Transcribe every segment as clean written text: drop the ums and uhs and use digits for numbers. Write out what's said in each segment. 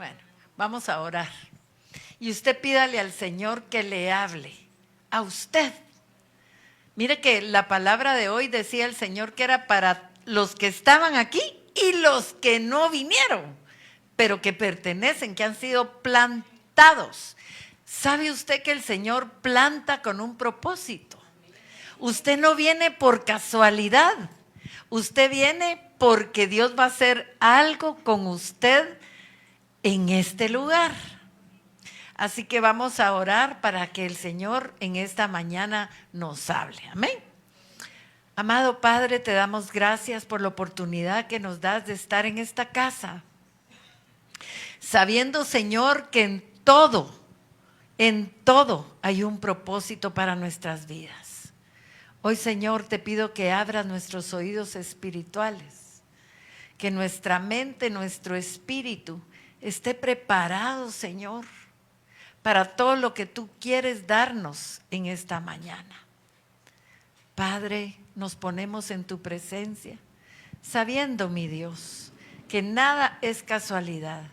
Bueno, vamos a orar. Y usted pídale al Señor que le hable a usted. Mire que la palabra de hoy decía el Señor que era para los que estaban aquí y los que no vinieron, pero que pertenecen, que han sido plantados. ¿Sabe usted que el Señor planta con un propósito? Usted no viene por casualidad. Usted viene porque Dios va a hacer algo con usted en este lugar. Así que vamos a orar para que el Señor en esta mañana nos hable. Amén. Amado Padre, te damos gracias por la oportunidad que nos das de estar en esta casa. Sabiendo, Señor, que en todo hay un propósito para nuestras vidas. Hoy, Señor, te pido que abras nuestros oídos espirituales, que nuestra mente, nuestro espíritu esté preparado, Señor, para todo lo que tú quieres darnos en esta mañana. Padre, nos ponemos en tu presencia, sabiendo, mi Dios, que nada es casualidad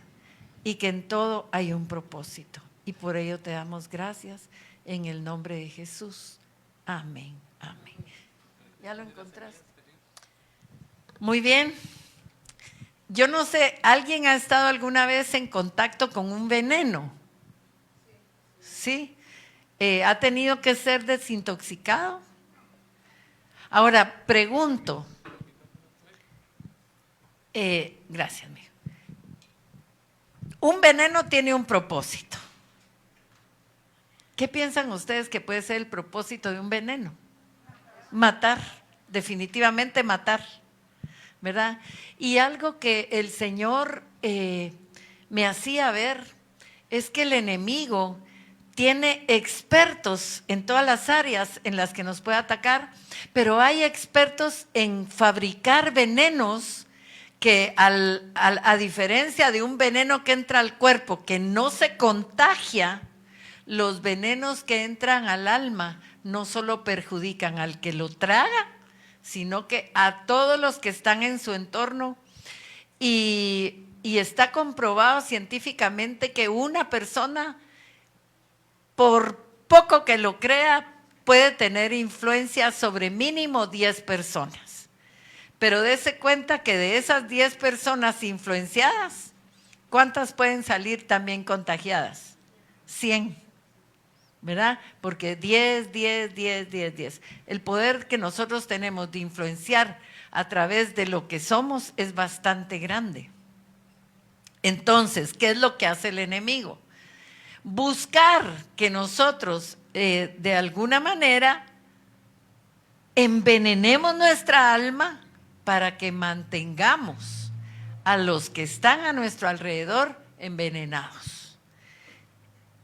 y que en todo hay un propósito. Y por ello te damos gracias en el nombre de Jesús. Amén, amén. ¿Ya lo encontraste? Muy bien. Yo no sé, ¿alguien ha estado alguna vez en contacto con un veneno? ¿Sí? ¿Ha tenido que ser desintoxicado? Ahora, pregunto. Gracias, mijo. Un veneno tiene un propósito. ¿Qué piensan ustedes que puede ser el propósito de un veneno? Matar, definitivamente matar, ¿verdad? Y algo que el Señor me hacía ver es que el enemigo tiene expertos en todas las áreas en las que nos puede atacar, pero hay expertos en fabricar venenos que a diferencia de un veneno que entra al cuerpo, que no se contagia, los venenos que entran al alma no solo perjudican al que lo traga, sino que a todos los que están en su entorno. Y está comprobado científicamente que una persona, por poco que lo crea, puede tener influencia sobre mínimo 10 personas. Pero dése cuenta que de esas 10 personas influenciadas, ¿cuántas pueden salir también contagiadas? 100, ¿verdad? Porque 10. El poder que nosotros tenemos de influenciar a través de lo que somos es bastante grande. Entonces, ¿qué es lo que hace el enemigo? Buscar que nosotros de alguna manera envenenemos nuestra alma para que mantengamos a los que están a nuestro alrededor envenenados.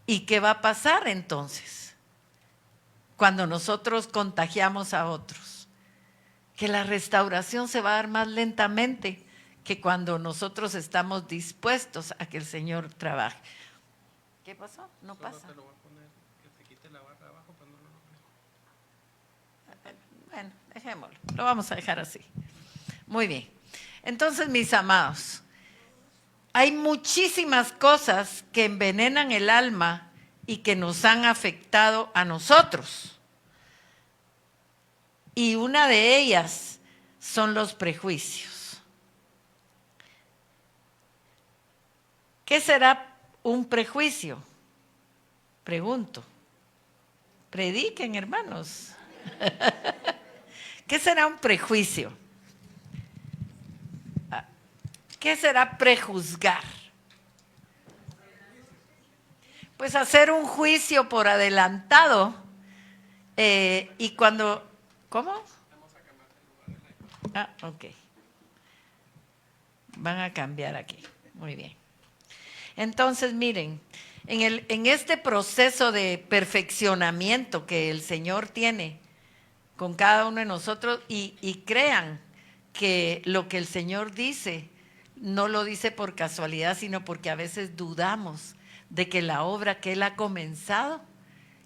¿Y qué va a pasar entonces cuando nosotros contagiamos a otros? Que la restauración se va a dar más lentamente que cuando nosotros estamos dispuestos a que el Señor trabaje. ¿Qué pasó? No pasa. Solo te lo voy a poner, que te quite la barra abajo, pero no lo... Bueno, dejémoslo. Lo vamos a dejar así. Muy bien. Entonces, mis amados, hay muchísimas cosas que envenenan el alma y que nos han afectado a nosotros. Y una de ellas son los prejuicios. ¿Qué será un prejuicio? Pregunto. Prediquen, hermanos. ¿Qué será un prejuicio? ¿Qué será prejuzgar? Pues hacer un juicio por adelantado y cuando... ¿Cómo? Ah, ok. Van a cambiar aquí. Muy bien. Entonces, miren, en este proceso de perfeccionamiento que el Señor tiene con cada uno de nosotros, y crean que lo que el Señor dice, no lo dice por casualidad, sino porque a veces dudamos de que la obra que Él ha comenzado,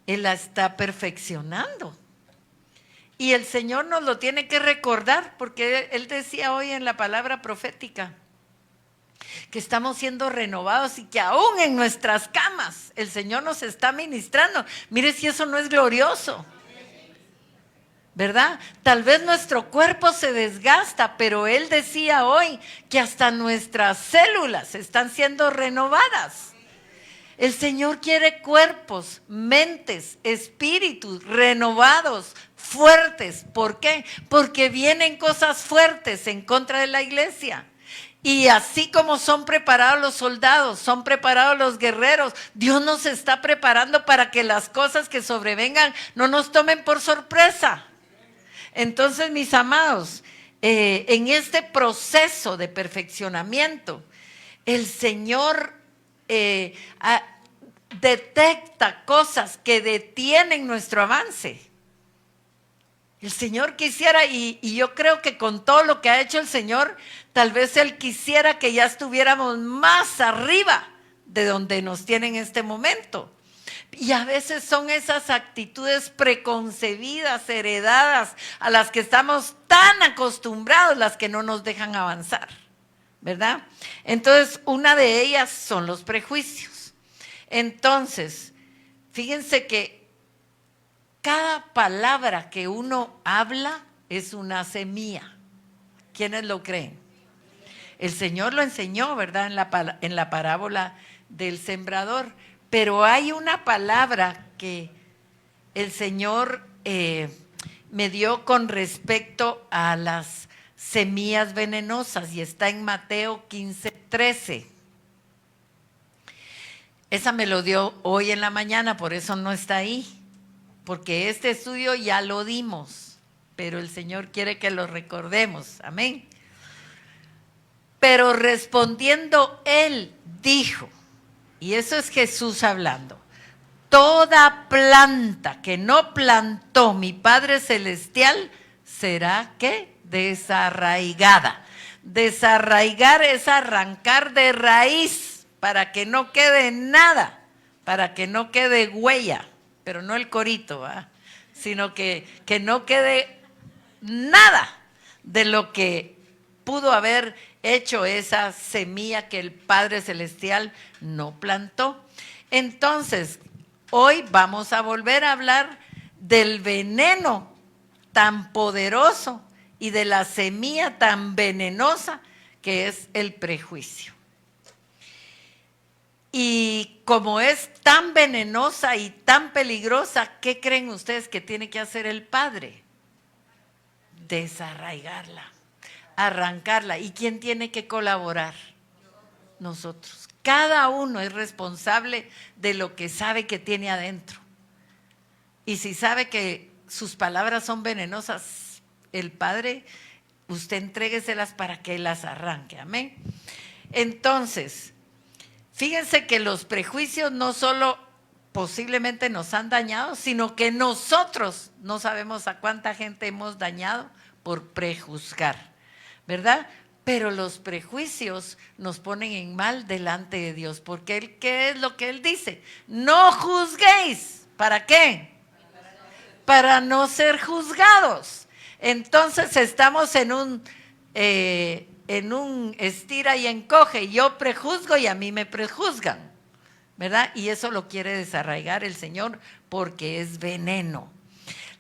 Él la está perfeccionando. Y el Señor nos lo tiene que recordar, porque Él decía hoy en la palabra profética, que estamos siendo renovados y que aún en nuestras camas el Señor nos está ministrando. Mire si eso no es glorioso, ¿verdad? Tal vez nuestro cuerpo se desgasta, pero Él decía hoy que hasta nuestras células están siendo renovadas. El Señor quiere cuerpos, mentes, espíritus renovados, fuertes. ¿Por qué? Porque vienen cosas fuertes en contra de la iglesia. Y así como son preparados los soldados, son preparados los guerreros, Dios nos está preparando para que las cosas que sobrevengan no nos tomen por sorpresa. Entonces, mis amados, en este proceso de perfeccionamiento, el Señor detecta cosas que detienen nuestro avance. El Señor quisiera, y yo creo que con todo lo que ha hecho el Señor, tal vez Él quisiera que ya estuviéramos más arriba de donde nos tiene en este momento. Y a veces son esas actitudes preconcebidas, heredadas, a las que estamos tan acostumbrados, las que no nos dejan avanzar, ¿verdad? Entonces, una de ellas son los prejuicios. Entonces, fíjense que cada palabra que uno habla es una semilla. ¿Quiénes lo creen? El Señor lo enseñó, ¿verdad? En la parábola del sembrador. Pero hay una palabra que el Señor me dio con respecto a las semillas venenosas y está en Mateo 15:13. Esa me lo dio hoy en la mañana, por eso no está ahí, porque este estudio ya lo dimos, pero el Señor quiere que lo recordemos. Amén. Pero respondiendo Él dijo, y eso es Jesús hablando, toda planta que no plantó mi Padre Celestial será, ¿qué? Desarraigada. Desarraigar es arrancar de raíz para que no quede nada, para que no quede huella, pero no el corito, ¿verdad? Sino que no quede nada de lo que pudo haber hecho esa semilla que el Padre Celestial no plantó. Entonces, hoy vamos a volver a hablar del veneno tan poderoso y de la semilla tan venenosa que es el prejuicio. Y como es tan venenosa y tan peligrosa, ¿qué creen ustedes que tiene que hacer el Padre? Desarraigarla, arrancarla. ¿Y quién tiene que colaborar? Nosotros. Cada uno es responsable de lo que sabe que tiene adentro. Y si sabe que sus palabras son venenosas, el Padre, usted entrégueselas para que Él las arranque. Amén. Entonces, fíjense que los prejuicios no solo posiblemente nos han dañado, sino que nosotros no sabemos a cuánta gente hemos dañado por prejuzgar, ¿verdad? Pero los prejuicios nos ponen en mal delante de Dios, porque Él, ¿qué es lo que Él dice? No juzguéis. ¿Para qué? Para no ser juzgados. Entonces estamos en un estira y encoge. Yo prejuzgo y a mí me prejuzgan, ¿verdad? Y eso lo quiere desarraigar el Señor porque es veneno.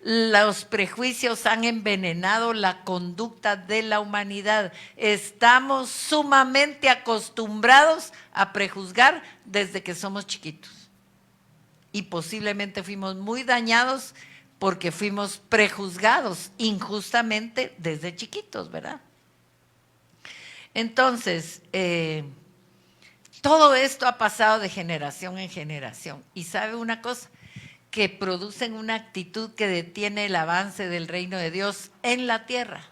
Los prejuicios han envenenado la conducta de la humanidad. Estamos sumamente acostumbrados a prejuzgar desde que somos chiquitos. Y posiblemente fuimos muy dañados porque fuimos prejuzgados injustamente desde chiquitos, ¿verdad? Entonces, todo esto ha pasado de generación en generación. Y ¿sabe una cosa? Que producen una actitud que detiene el avance del reino de Dios en la tierra.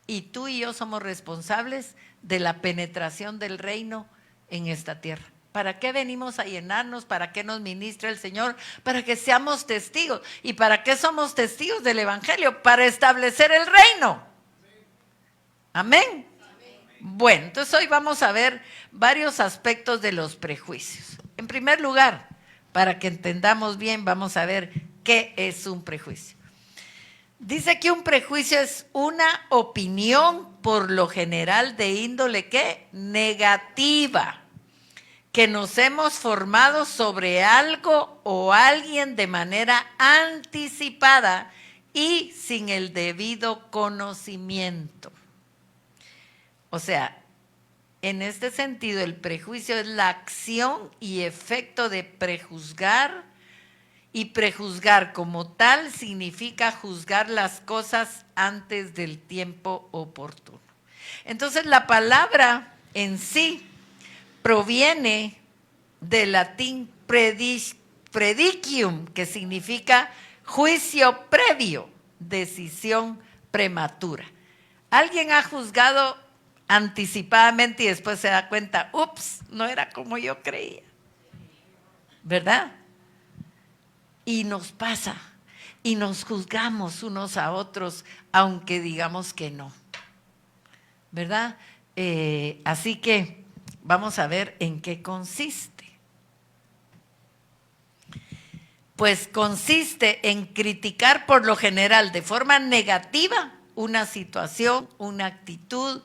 Y tú y yo somos responsables de la penetración del reino en esta tierra. ¿Para qué venimos a llenarnos? ¿Para qué nos ministra el Señor? Para que seamos testigos. ¿Y para qué somos testigos del Evangelio? Para establecer el reino. Amén. Bueno, entonces hoy vamos a ver varios aspectos de los prejuicios. En primer lugar, para que entendamos bien, vamos a ver qué es un prejuicio. Dice que un prejuicio es una opinión por lo general de índole ¿qué? Negativa, que nos hemos formado sobre algo o alguien de manera anticipada y sin el debido conocimiento. O sea, en este sentido, el prejuicio es la acción y efecto de prejuzgar, y prejuzgar como tal significa juzgar las cosas antes del tiempo oportuno. Entonces, la palabra en sí proviene del latín predicium, que significa juicio previo, decisión prematura. ¿Alguien ha juzgado anticipadamente y después se da cuenta, ups, no era como yo creía? ¿Verdad? Y nos pasa, y nos juzgamos unos a otros, aunque digamos que no. ¿Verdad? Así que vamos a ver en qué consiste. Pues consiste en criticar por lo general de forma negativa una situación, una actitud,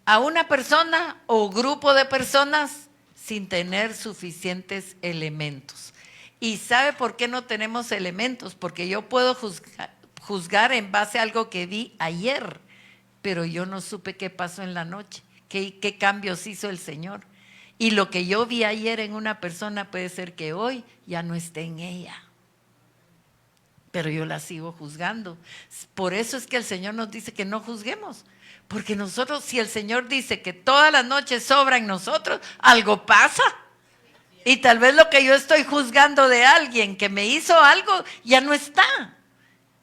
a una persona o grupo de personas sin tener suficientes elementos. ¿Y sabe por qué no tenemos elementos? Porque yo puedo juzgar en base a algo que vi ayer, pero yo no supe qué pasó en la noche, qué cambios hizo el Señor. Y lo que yo vi ayer en una persona puede ser que hoy ya no esté en ella, pero yo la sigo juzgando. Por eso es que el Señor nos dice que no juzguemos, porque nosotros, si el Señor dice que todas las noches sobra en nosotros, algo pasa. Y tal vez lo que yo estoy juzgando de alguien que me hizo algo ya no está.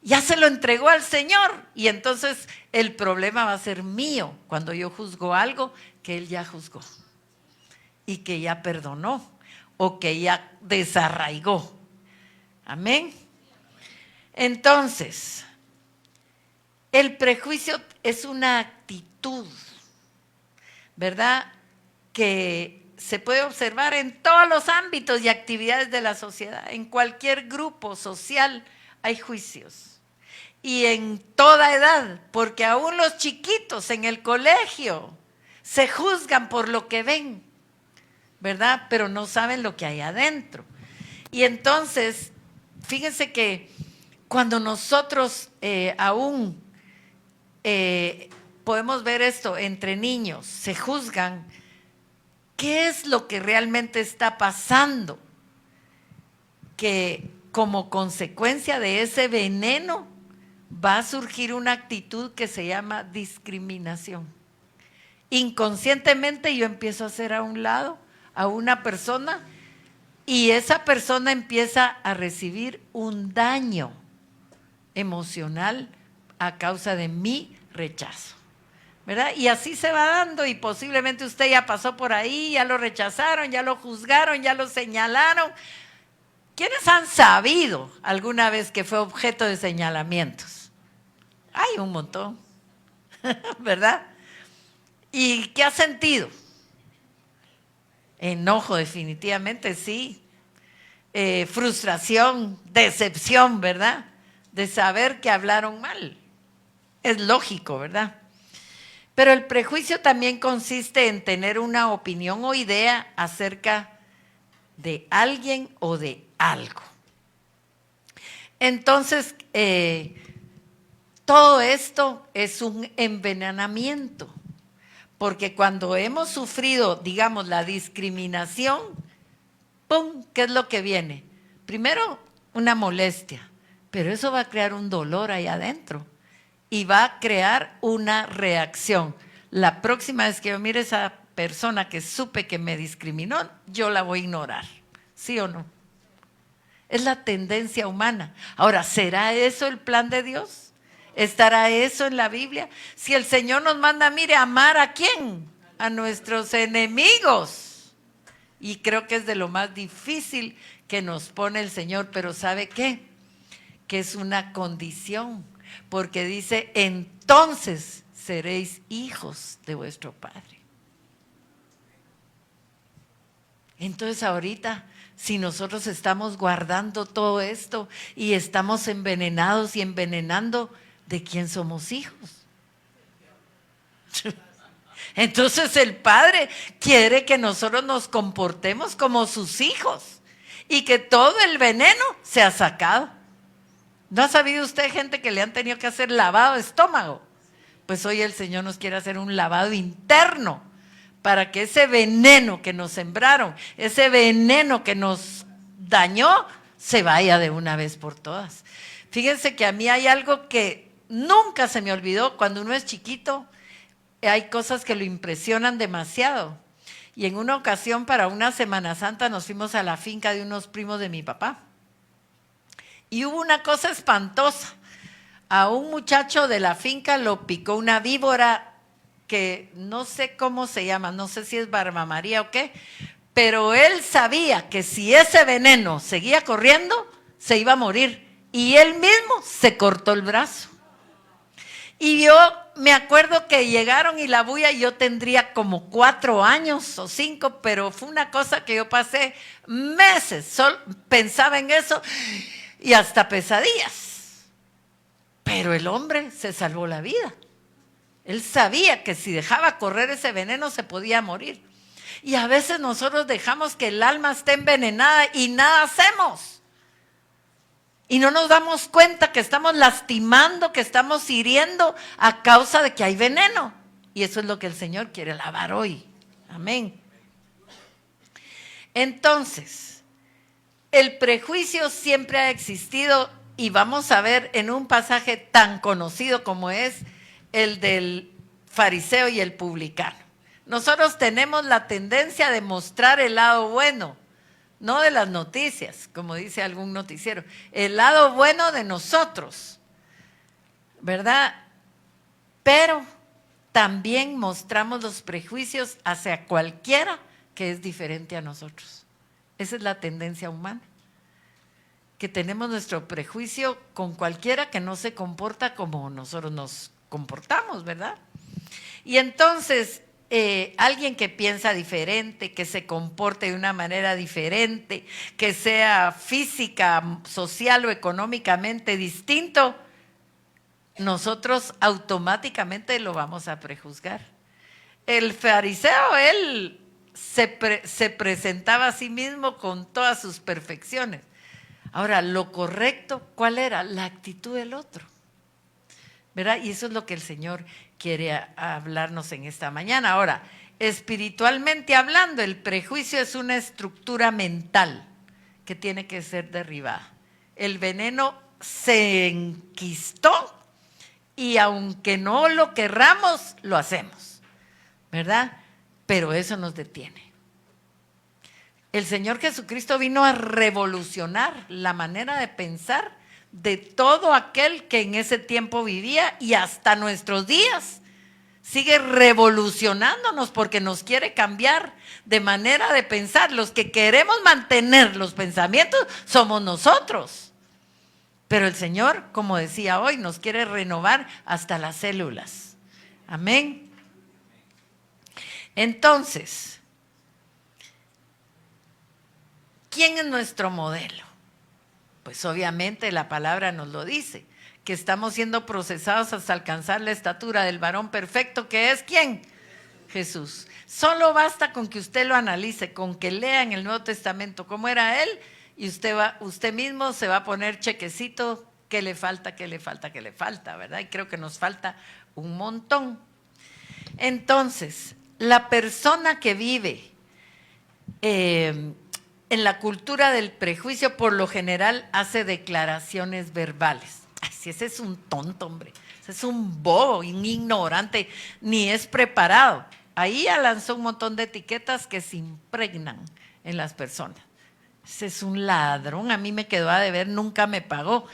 Ya se lo entregó al Señor. Y entonces el problema va a ser mío cuando yo juzgo algo que Él ya juzgó. Y que ya perdonó. O que ya desarraigó. Amén. Entonces, el prejuicio es una actitud, ¿verdad? Que se puede observar en todos los ámbitos y actividades de la sociedad. En cualquier grupo social hay juicios. Y en toda edad, porque aún los chiquitos en el colegio se juzgan por lo que ven, ¿verdad? Pero no saben lo que hay adentro. Y entonces, fíjense que cuando nosotros aún podemos ver esto entre niños, se juzgan, ¿qué es lo que realmente está pasando? Que como consecuencia de ese veneno va a surgir una actitud que se llama discriminación. Inconscientemente yo empiezo a hacer a un lado a una persona y esa persona empieza a recibir un daño emocional a causa de mi rechazo, ¿verdad? Y así se va dando y posiblemente usted ya pasó por ahí, ya lo rechazaron, ya lo juzgaron, ya lo señalaron. ¿Quiénes han sabido alguna vez que fue objeto de señalamientos? Hay un montón, ¿verdad? ¿Y qué ha sentido? Enojo, definitivamente, sí. Frustración, decepción, ¿verdad? De saber que hablaron mal. Es lógico, ¿verdad? Pero el prejuicio también consiste en tener una opinión o idea acerca de alguien o de algo. Entonces, todo esto es un envenenamiento, porque cuando hemos sufrido, digamos, la discriminación, ¡pum!, ¿qué es lo que viene? Primero, una molestia, pero eso va a crear un dolor ahí adentro y va a crear una reacción. La próxima vez que yo mire a esa persona que supe que me discriminó, yo la voy a ignorar, ¿sí o no? Es la tendencia humana. Ahora, ¿será eso el plan de Dios? ¿Estará eso en la Biblia? Si el Señor nos manda, mire, amar ¿a quién? A nuestros enemigos. Y creo que es de lo más difícil que nos pone el Señor, pero ¿sabe qué? Que es una condición, porque dice, entonces seréis hijos de vuestro Padre. Entonces ahorita si nosotros estamos guardando todo esto y estamos envenenados y envenenando de quién somos hijos? Entonces el Padre quiere que nosotros nos comportemos como sus hijos y que todo el veneno sea sacado. ¿No ha sabido usted gente que le han tenido que hacer lavado de estómago? Pues hoy el Señor nos quiere hacer un lavado interno para que ese veneno que nos sembraron, ese veneno que nos dañó, se vaya de una vez por todas. Fíjense que a mí hay algo que nunca se me olvidó cuando uno es chiquito. Hay cosas que lo impresionan demasiado. Y en una ocasión, para una Semana Santa, nos fuimos a la finca de unos primos de mi papá. Y hubo una cosa espantosa. A un muchacho de la finca lo picó una víbora que no sé cómo se llama, no sé si es Barba María o qué, pero él sabía que si ese veneno seguía corriendo, se iba a morir. Y él mismo se cortó el brazo. Y yo me acuerdo que llegaron y la bulla, yo tendría como 4 años o 5, pero fue una cosa que yo pasé meses, pensaba en eso y hasta pesadillas. Pero el hombre se salvó la vida. Él sabía que si dejaba correr ese veneno se podía morir. Y a veces nosotros dejamos que el alma esté envenenada y nada hacemos. Y no nos damos cuenta que estamos lastimando, que estamos hiriendo a causa de que hay veneno. Y eso es lo que el Señor quiere lavar hoy. Amén. Entonces, el prejuicio siempre ha existido y vamos a ver en un pasaje tan conocido como es el del fariseo y el publicano. Nosotros tenemos la tendencia de mostrar el lado bueno, no de las noticias, como dice algún noticiero, el lado bueno de nosotros, ¿verdad? Pero también mostramos los prejuicios hacia cualquiera que es diferente a nosotros. Esa es la tendencia humana, que tenemos nuestro prejuicio con cualquiera que no se comporta como nosotros nos comportamos, ¿verdad? Y entonces alguien que piensa diferente, que se comporte de una manera diferente, que sea física, social o económicamente distinto, nosotros automáticamente lo vamos a prejuzgar. El fariseo, él se presentaba a sí mismo con todas sus perfecciones. Ahora, lo correcto, ¿cuál era? La actitud del otro, ¿verdad? Y eso es lo que el Señor quiere hablarnos en esta mañana. Ahora, espiritualmente hablando, el prejuicio es una estructura mental que tiene que ser derribada. El veneno se enquistó y aunque no lo querramos, lo hacemos, ¿verdad? Pero eso nos detiene. El Señor Jesucristo vino a revolucionar la manera de pensar de todo aquel que en ese tiempo vivía y hasta nuestros días sigue revolucionándonos porque nos quiere cambiar de manera de pensar. Los que queremos mantener los pensamientos somos nosotros. Pero el Señor, como decía hoy, nos quiere renovar hasta las células. Amén. Entonces, ¿quién es nuestro modelo? Pues obviamente la palabra nos lo dice, que estamos siendo procesados hasta alcanzar la estatura del varón perfecto, que es ¿quién? Jesús. Solo basta con que usted lo analice, con que lea en el Nuevo Testamento cómo era él, y usted mismo se va a poner chequecito, qué le falta, ¿verdad? Y creo que nos falta un montón. Entonces, la persona que vive en la cultura del prejuicio, por lo general, hace declaraciones verbales. Ay, si ese es un tonto, hombre. Ese es un bobo, un ignorante, ni es preparado. Ahí ya lanzó un montón de etiquetas que se impregnan en las personas. Ese es un ladrón, a mí me quedó a deber, nunca me pagó.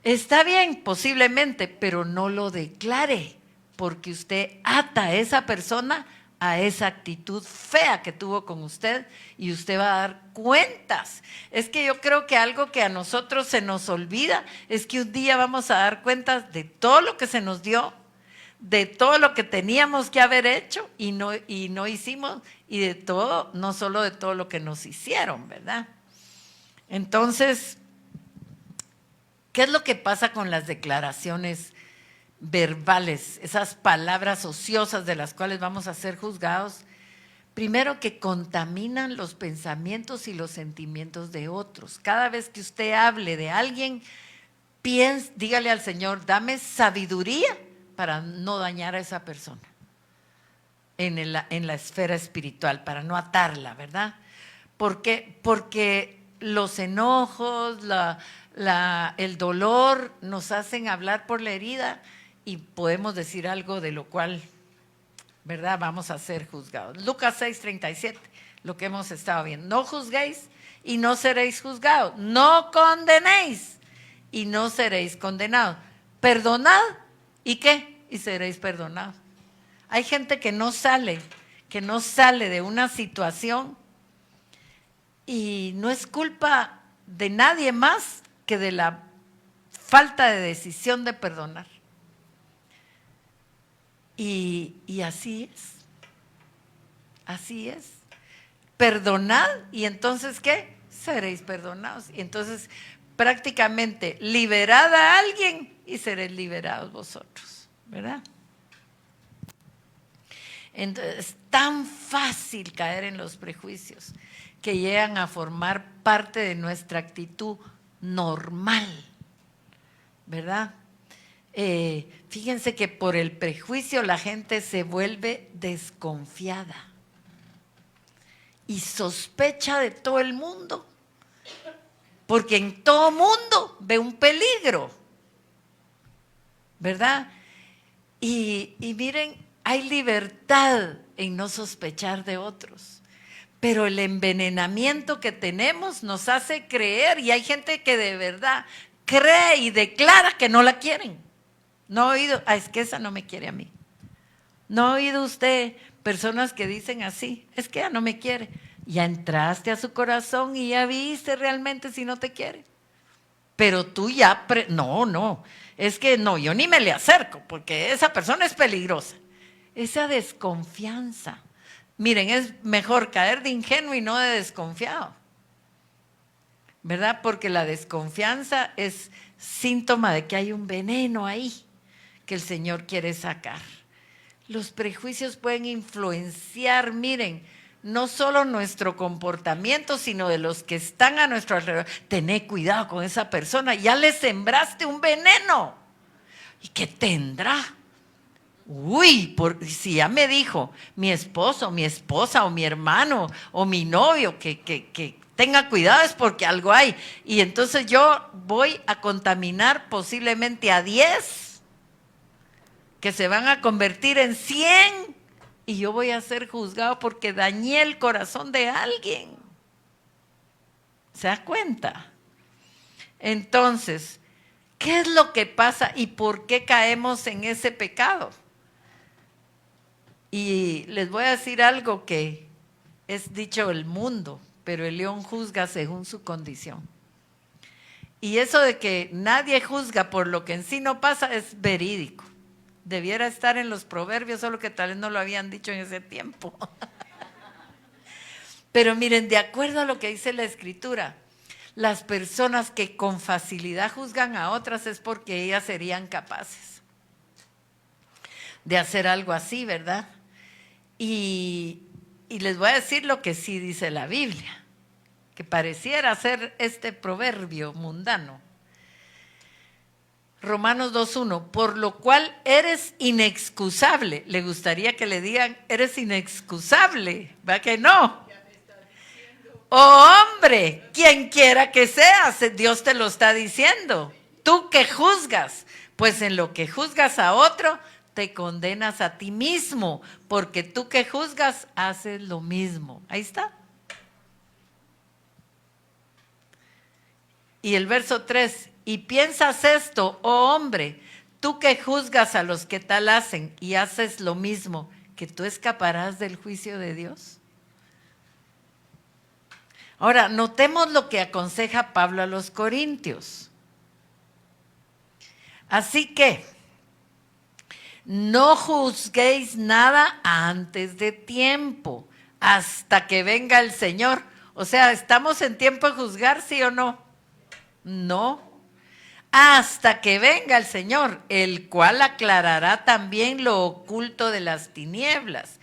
Está bien, posiblemente, pero no lo declare, porque usted ata a esa persona a esa actitud fea que tuvo con usted y usted va a dar cuentas. Es que yo creo que algo que a nosotros se nos olvida es que un día vamos a dar cuentas de todo lo que se nos dio, de todo lo que teníamos que haber hecho y no hicimos, y de todo, no solo de todo lo que nos hicieron, ¿verdad? Entonces, ¿qué es lo que pasa con las declaraciones verbales, esas palabras ociosas de las cuales vamos a ser juzgados? Primero, que contaminan los pensamientos y los sentimientos de otros. Cada vez que usted hable de alguien, dígale al Señor, dame sabiduría para no dañar a esa persona en la esfera espiritual, para no atarla, ¿verdad? Porque los enojos, el dolor nos hacen hablar por la herida y podemos decir algo de lo cual, ¿verdad?, vamos a ser juzgados. Lucas 6:37, lo que hemos estado viendo. No juzguéis y no seréis juzgados. No condenéis y no seréis condenados. Perdonad, ¿y qué? Y seréis perdonados. Hay gente que no sale de una situación y no es culpa de nadie más que de la falta de decisión de perdonar. Y así es. Perdonad y entonces ¿qué? Seréis perdonados. Y entonces prácticamente liberad a alguien y seréis liberados vosotros, ¿verdad? Entonces es tan fácil caer en los prejuicios que llegan a formar parte de nuestra actitud normal, ¿verdad? Fíjense que por el prejuicio la gente se vuelve desconfiada y sospecha de todo el mundo, porque en todo mundo ve un peligro, ¿verdad? Y miren, hay libertad en no sospechar de otros, pero el envenenamiento que tenemos nos hace creer, y hay gente que de verdad cree y declara que no la quieren. ¿No ha oído? Es que esa no me quiere a mí. ¿No ha oído usted personas que dicen así? Es que ella no me quiere. Ya entraste a su corazón y ya viste realmente si no te quiere. Pero tú ya, no, es que no, yo ni me le acerco porque esa persona es peligrosa. Esa desconfianza. Miren, es mejor caer de ingenuo y no de desconfiado, ¿verdad? Porque la desconfianza es síntoma de que hay un veneno ahí que el Señor quiere sacar. Los prejuicios pueden influenciar, miren, no solo nuestro comportamiento, sino de los que están a nuestro alrededor. Tené cuidado con esa persona, ya le sembraste un veneno. ¿Y qué tendrá? Uy, si ya me dijo mi esposo, mi esposa o mi hermano o mi novio que tenga cuidado, es porque algo hay. Y entonces yo voy a contaminar posiblemente a 10 que se van a convertir en 100 y yo voy a ser juzgado porque dañé el corazón de alguien. ¿Se da cuenta? Entonces, ¿qué es lo que pasa y por qué caemos en ese pecado? Y les voy a decir algo que es dicho el mundo, pero el león juzga según su condición. Y eso de que nadie juzga por lo que en sí no pasa es verídico. Debiera estar en los proverbios, solo que tal vez no lo habían dicho en ese tiempo. Pero miren, de acuerdo a lo que dice la Escritura, las personas que con facilidad juzgan a otras es porque ellas serían capaces de hacer algo así, ¿verdad? Y les voy a decir lo que sí dice la Biblia, que pareciera ser este proverbio mundano. Romanos 2:1, por lo cual eres inexcusable. ¿Le gustaría que le digan, eres inexcusable? ¿Va que no? Oh hombre, quien quiera que seas, Dios te lo está diciendo. Tú que juzgas, pues en lo que juzgas a otro, te condenas a ti mismo, porque tú que juzgas, haces lo mismo. Ahí está. Y el verso 3, y piensas esto, oh hombre, tú que juzgas a los que tal hacen y haces lo mismo, que tú escaparás del juicio de Dios. Ahora, notemos lo que aconseja Pablo a los Corintios. Así que, No juzguéis nada antes de tiempo, hasta que venga el Señor. O sea, ¿estamos en tiempo de juzgar, sí o no? No. Hasta que venga el Señor, el cual aclarará también lo oculto de las tinieblas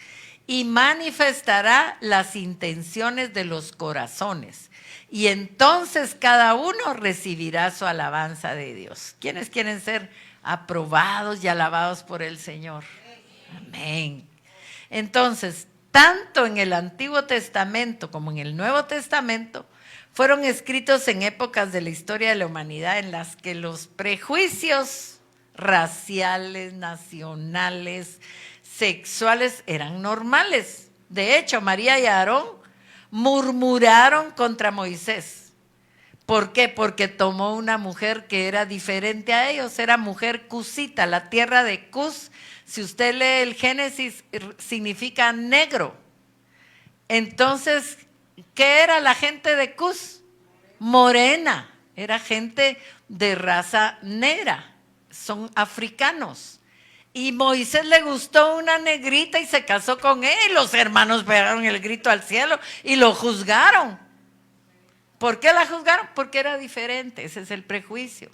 y manifestará las intenciones de los corazones. Y entonces cada uno recibirá su alabanza de Dios. ¿Quiénes quieren ser aprobados y alabados por el Señor? Amén. Entonces, tanto en el Antiguo Testamento como en el Nuevo Testamento, fueron escritos en épocas de la historia de la humanidad en las que los prejuicios raciales, nacionales, sexuales eran normales. De hecho, María y Aarón murmuraron contra Moisés. ¿Por qué? Porque tomó una mujer que era diferente a ellos, era mujer cusita, la tierra de Cus. Si usted lee el Génesis, significa negro. Entonces, ¿qué era la gente de Cus? Morena, era gente de raza negra, son africanos. Y Moisés le gustó una negrita y se casó con ella y los hermanos pegaron el grito al cielo y lo juzgaron. ¿Por qué la juzgaron? Porque era diferente, ese es el prejuicio.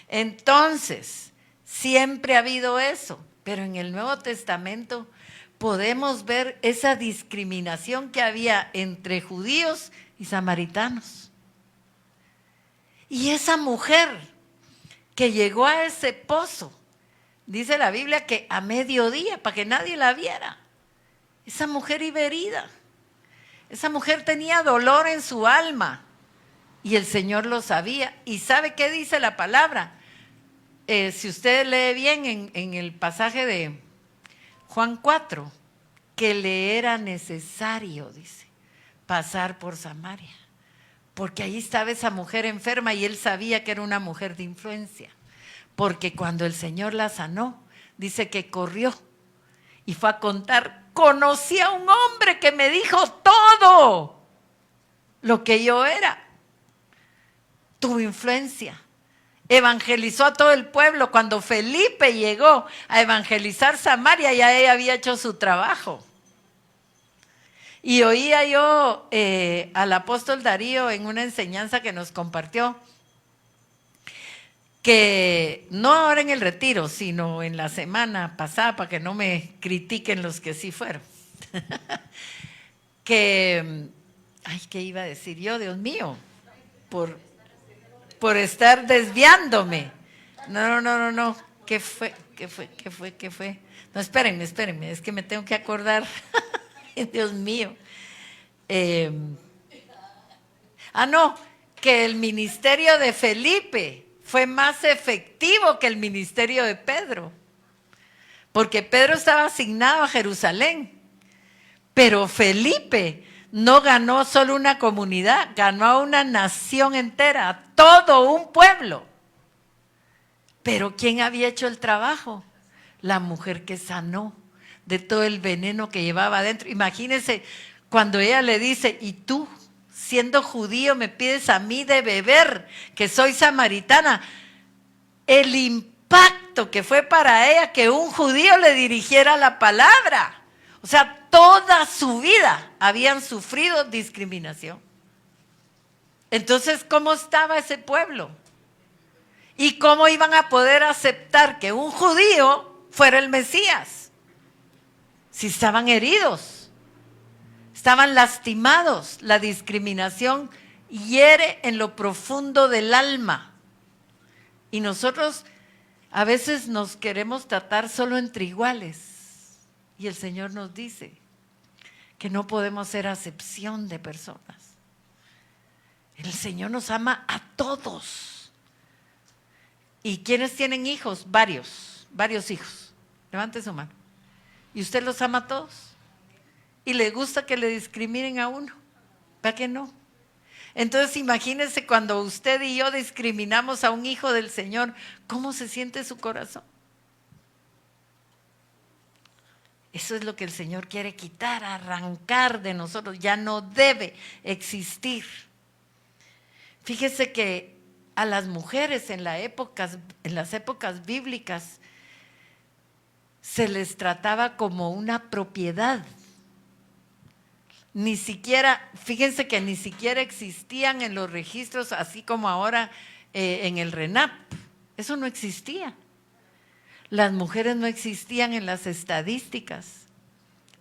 Entonces, siempre ha habido eso, pero en el Nuevo Testamento podemos ver esa discriminación que había entre judíos y samaritanos. Y esa mujer que llegó a ese pozo, dice la Biblia que a mediodía, para que nadie la viera, esa mujer iba herida. Esa mujer tenía dolor en su alma y el Señor lo sabía. ¿Y sabe qué dice la palabra? Si usted lee bien en el pasaje de Juan 4, que le era necesario, dice, pasar por Samaria. Porque ahí estaba esa mujer enferma y él sabía que era una mujer de influencia. Porque cuando el Señor la sanó, dice que corrió y fue a contar, conocí a un hombre que me dijo todo lo que yo era. Tuvo influencia. Evangelizó a todo el pueblo. Cuando Felipe llegó a evangelizar Samaria, ya ella había hecho su trabajo. Y oía yo al apóstol Darío en una enseñanza que nos compartió, que no ahora en el retiro, sino en la semana pasada, para que no me critiquen los que sí fueron. ¿Qué iba a decir yo? Dios mío, por estar desviándome. No. ¿Qué fue? No, espérenme, es que me tengo que acordar. Dios mío. No, que el ministerio de Felipe fue más efectivo que el ministerio de Pedro. Porque Pedro estaba asignado a Jerusalén. Pero Felipe no ganó solo una comunidad, ganó a una nación entera, a todo un pueblo. Pero ¿quién había hecho el trabajo? La mujer que sanó de todo el veneno que llevaba adentro. Imagínense cuando ella le dice, y tú, siendo judío, me pides a mí de beber, que soy samaritana. El impacto que fue para ella que un judío le dirigiera la palabra. O sea, toda su vida habían sufrido discriminación. Entonces, ¿cómo estaba ese pueblo? ¿Y cómo iban a poder aceptar que un judío fuera el Mesías? Si estaban heridos, estaban lastimados. La discriminación hiere en lo profundo del alma. Y nosotros a veces nos queremos tratar solo entre iguales. Y el Señor nos dice que no podemos ser acepción de personas. El Señor nos ama a todos. ¿Y quiénes tienen hijos? Varios hijos. Levante su mano. ¿Y usted los ama a todos? ¿Y le gusta que le discriminen a uno? ¿Para qué no? Entonces imagínense cuando usted y yo discriminamos a un hijo del Señor, ¿cómo se siente su corazón? Eso es lo que el Señor quiere quitar, arrancar de nosotros. Ya no debe existir. Fíjese que a las mujeres en las épocas bíblicas se les trataba como una propiedad. Ni siquiera, fíjense que ni siquiera existían en los registros, así como ahora en el RENAP. Eso no existía. Las mujeres no existían en las estadísticas,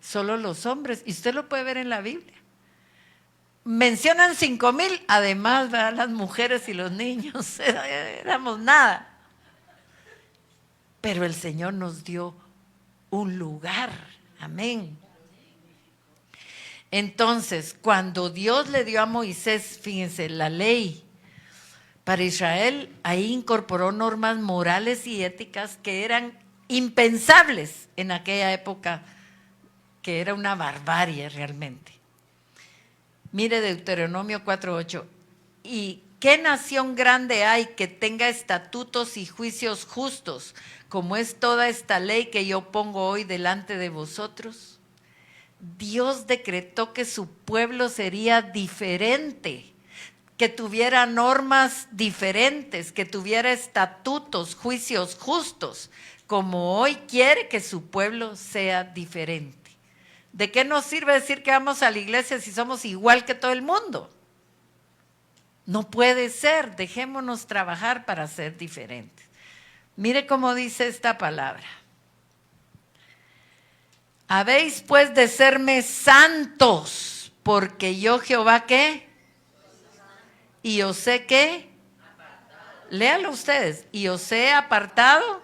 solo los hombres. Y usted lo puede ver en la Biblia. Mencionan 5,000, además, ¿verdad? Las mujeres y los niños, éramos nada. Pero el Señor nos dio un lugar, amén. Entonces, cuando Dios le dio a Moisés, fíjense, la ley para Israel, ahí incorporó normas morales y éticas que eran impensables en aquella época, que era una barbarie realmente. Mire Deuteronomio 4:8. ¿Y qué nación grande hay que tenga estatutos y juicios justos, como es toda esta ley que yo pongo hoy delante de vosotros? Dios decretó que su pueblo sería diferente, que tuviera normas diferentes, que tuviera estatutos, juicios justos, como hoy quiere que su pueblo sea diferente. ¿De qué nos sirve decir que vamos a la iglesia si somos igual que todo el mundo? No puede ser, dejémonos trabajar para ser diferentes. Mire cómo dice esta palabra. Habéis pues de serme santos, porque yo Jehová, ¿qué? Y os he, ¿qué? Léalo ustedes. Y os he apartado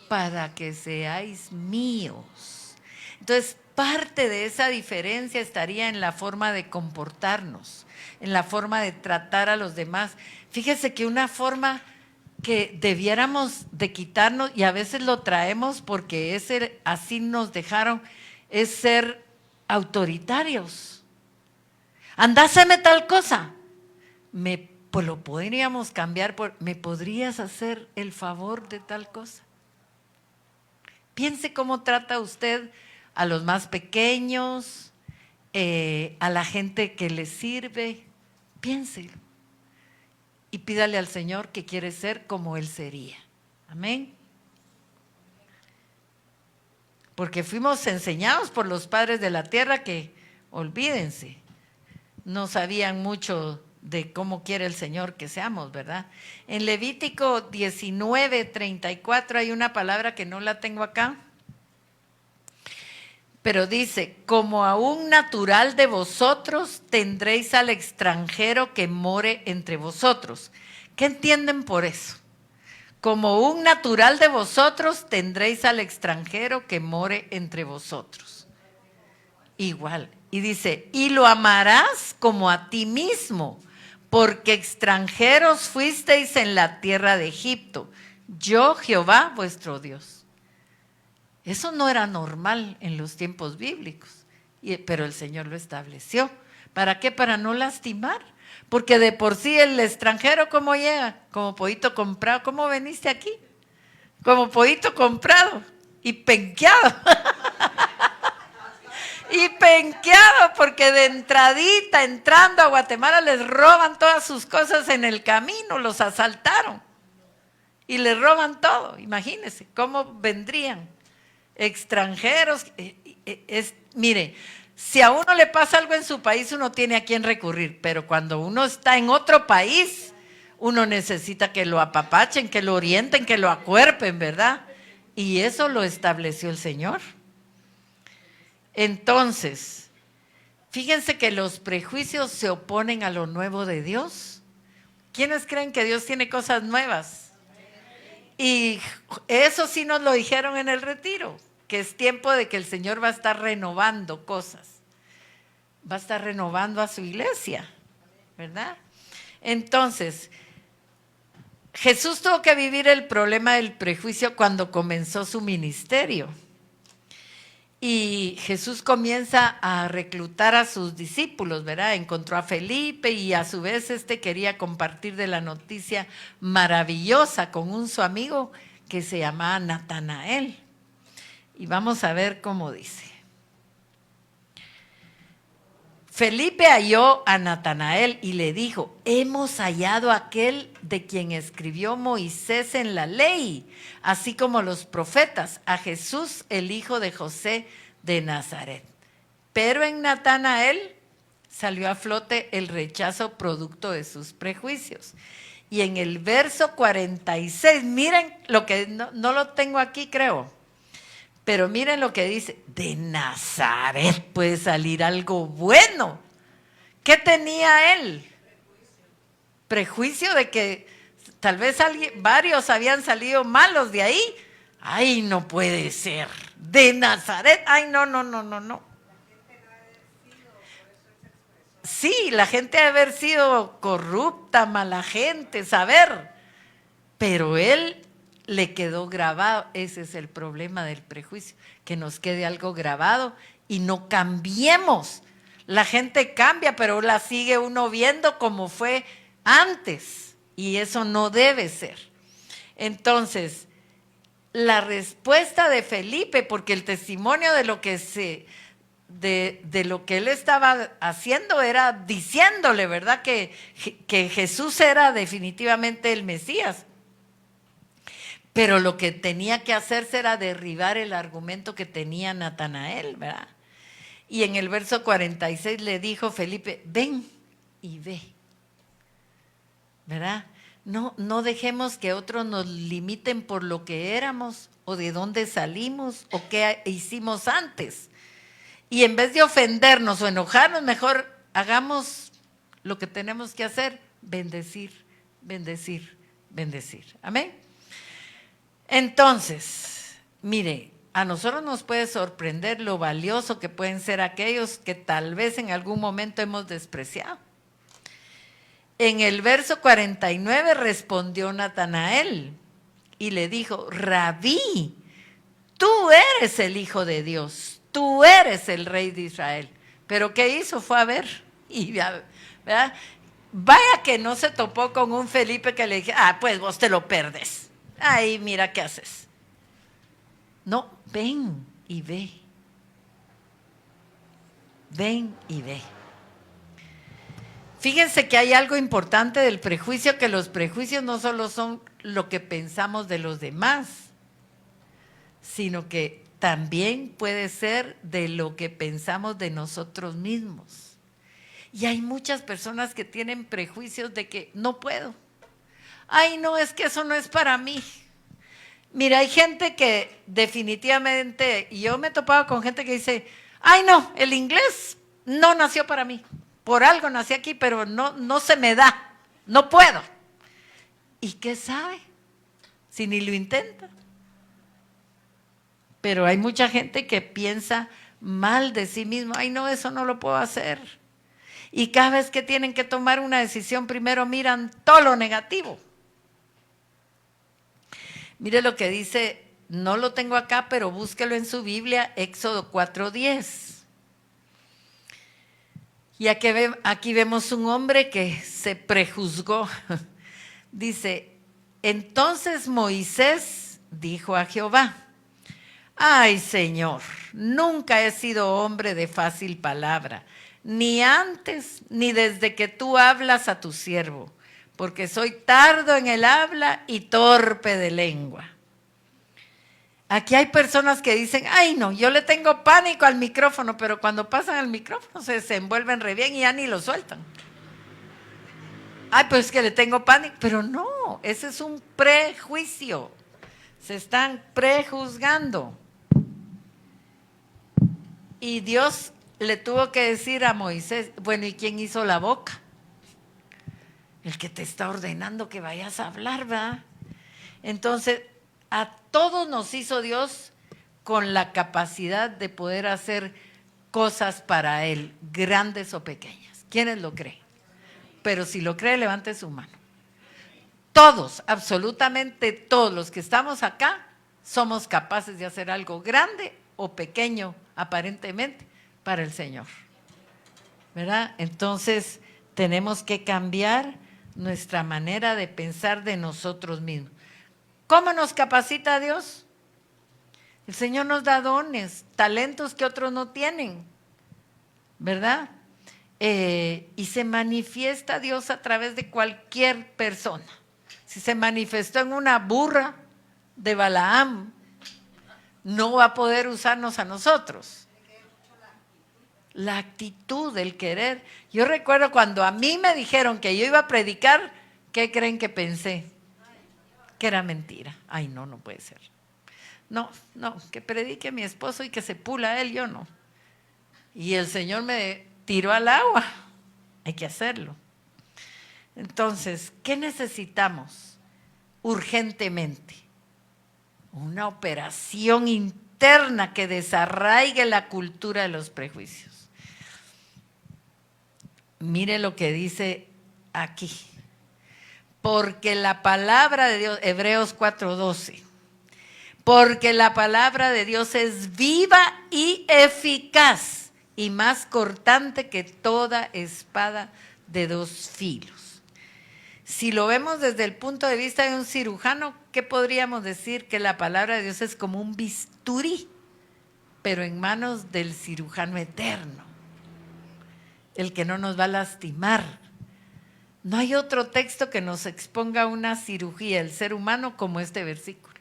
para que seáis míos. Entonces, parte de esa diferencia estaría en la forma de comportarnos, en la forma de tratar a los demás. Fíjese que una forma que debiéramos de quitarnos, y a veces lo traemos porque así nos dejaron, es ser autoritarios. Andáseme tal cosa. Pues lo podríamos cambiar por, ¿me podrías hacer el favor de tal cosa? Piense cómo trata usted a los más pequeños, a la gente que le sirve. Piénselo. Y pídale al Señor que quiere ser como Él sería. Amén. Porque fuimos enseñados por los padres de la tierra que, olvídense, no sabían mucho de cómo quiere el Señor que seamos, ¿verdad? En Levítico 19:34 hay una palabra que no la tengo acá, pero dice, como a un natural de vosotros tendréis al extranjero que more entre vosotros. ¿Qué entienden por eso? Como un natural de vosotros tendréis al extranjero que more entre vosotros. Igual. Y dice, y lo amarás como a ti mismo, porque extranjeros fuisteis en la tierra de Egipto. Yo, Jehová, vuestro Dios. Eso no era normal en los tiempos bíblicos, pero el Señor lo estableció. ¿Para qué? Para no lastimar. Porque de por sí el extranjero, ¿cómo llega? Como pollito comprado. ¿Cómo veniste aquí? Como pollito comprado y penqueado. Y penqueado, porque de entradita, entrando a Guatemala, les roban todas sus cosas en el camino, los asaltaron. Y les roban todo. Imagínense cómo vendrían extranjeros. Mire, si a uno le pasa algo en su país, uno tiene a quién recurrir, pero cuando uno está en otro país, uno necesita que lo apapachen, que lo orienten, que lo acuerpen, ¿verdad? Y eso lo estableció el Señor. Entonces, fíjense que los prejuicios se oponen a lo nuevo de Dios. ¿Quiénes creen que Dios tiene cosas nuevas? Y eso sí nos lo dijeron en el retiro, que es tiempo de que el Señor va a estar renovando cosas. Va a estar renovando a su iglesia, ¿verdad? Entonces, Jesús tuvo que vivir el problema del prejuicio cuando comenzó su ministerio. Y Jesús comienza a reclutar a sus discípulos, ¿verdad? Encontró a Felipe y a su vez quería compartir de la noticia maravillosa con su amigo que se llamaba Natanael. Y vamos a ver cómo dice. Felipe halló a Natanael y le dijo: hemos hallado a aquel de quien escribió Moisés en la ley, así como los profetas, a Jesús, el hijo de José de Nazaret. Pero en Natanael salió a flote el rechazo producto de sus prejuicios. Y en el verso 46, miren lo que, no lo tengo aquí creo, pero miren lo que dice: de Nazaret puede salir algo bueno. ¿Qué tenía él? Prejuicio de que tal vez varios habían salido malos de ahí. Ay, no puede ser. De Nazaret, ay, no. Sí, la gente ha de haber sido corrupta, mala gente, saber. Pero él le quedó grabado. Ese es el problema del prejuicio, que nos quede algo grabado y no cambiemos. La gente cambia, pero la sigue uno viendo como fue antes, y eso no debe ser. Entonces, la respuesta de Felipe, porque el testimonio de lo que de lo que él estaba haciendo era diciéndole, ¿verdad?, que Jesús era definitivamente el Mesías. Pero lo que tenía que hacerse era derribar el argumento que tenía Natanael, ¿verdad? Y en el verso 46 le dijo Felipe: ven y ve, ¿verdad? No dejemos que otros nos limiten por lo que éramos o de dónde salimos o qué hicimos antes. Y en vez de ofendernos o enojarnos, mejor hagamos lo que tenemos que hacer: bendecir, bendecir, bendecir. Amén. Entonces, mire, a nosotros nos puede sorprender lo valioso que pueden ser aquellos que tal vez en algún momento hemos despreciado. En el verso 49 respondió Natanael y le dijo: Rabí, tú eres el Hijo de Dios, tú eres el Rey de Israel. Pero ¿qué hizo? Fue a ver, y ¿verdad? Vaya que no se topó con un Felipe que le dije: pues vos te lo perdes. Ay, mira qué haces. No, ven y ve. Ven y ve. Fíjense que hay algo importante del prejuicio, que los prejuicios no solo son lo que pensamos de los demás, sino que también puede ser de lo que pensamos de nosotros mismos. Y hay muchas personas que tienen prejuicios de que no puedo. Ay, no, es que eso no es para mí. Mira, hay gente que definitivamente, yo me he topado con gente que dice: ay, no, el inglés no nació para mí. Por algo nací aquí, pero no se me da, no puedo. ¿Y qué sabe? Si ni lo intenta. Pero hay mucha gente que piensa mal de sí mismo: ay, no, eso no lo puedo hacer. Y cada vez que tienen que tomar una decisión, primero miran todo lo negativo. Mire lo que dice, no lo tengo acá, pero búsquelo en su Biblia, Éxodo 4:10. Y aquí vemos un hombre que se prejuzgó. Dice: entonces Moisés dijo a Jehová: ay, Señor, nunca he sido hombre de fácil palabra, ni antes ni desde que tú hablas a tu siervo, porque soy tardo en el habla y torpe de lengua. Aquí hay personas que dicen: ay, no, yo le tengo pánico al micrófono, pero cuando pasan al micrófono se desenvuelven re bien y ya ni lo sueltan. Ay, pues es que le tengo pánico, pero no, ese es un prejuicio. Se están prejuzgando. Y Dios le tuvo que decir a Moisés: bueno, ¿y quién hizo la boca? El que te está ordenando que vayas a hablar, ¿verdad? Entonces, a todos nos hizo Dios con la capacidad de poder hacer cosas para Él, grandes o pequeñas. ¿Quiénes lo creen? Pero si lo cree, levante su mano. Todos, absolutamente todos los que estamos acá, somos capaces de hacer algo grande o pequeño, aparentemente, para el Señor, ¿verdad? Entonces, tenemos que cambiar nuestra manera de pensar de nosotros mismos. ¿Cómo nos capacita Dios? El Señor nos da dones, talentos que otros no tienen, ¿verdad? y se manifiesta Dios a través de cualquier persona. Si se manifestó en una burra de Balaam, no va a poder usarnos a nosotros. La actitud, el querer. Yo recuerdo cuando a mí me dijeron que yo iba a predicar, ¿qué creen que pensé? Que era mentira. Ay, no, no puede ser. No, que predique mi esposo y que se pula él, yo no. Y el Señor me tiró al agua. Hay que hacerlo. Entonces, ¿qué necesitamos urgentemente? Una operación interna que desarraigue la cultura de los prejuicios. Mire lo que dice aquí. Porque la palabra de Dios, Hebreos 4:12, porque la palabra de Dios es viva y eficaz y más cortante que toda espada de 2 filos. Si lo vemos desde el punto de vista de un cirujano, ¿qué podríamos decir? Que la palabra de Dios es como un bisturí, pero en manos del cirujano eterno, el que no nos va a lastimar. No hay otro texto que nos exponga una cirugía del ser humano como este versículo.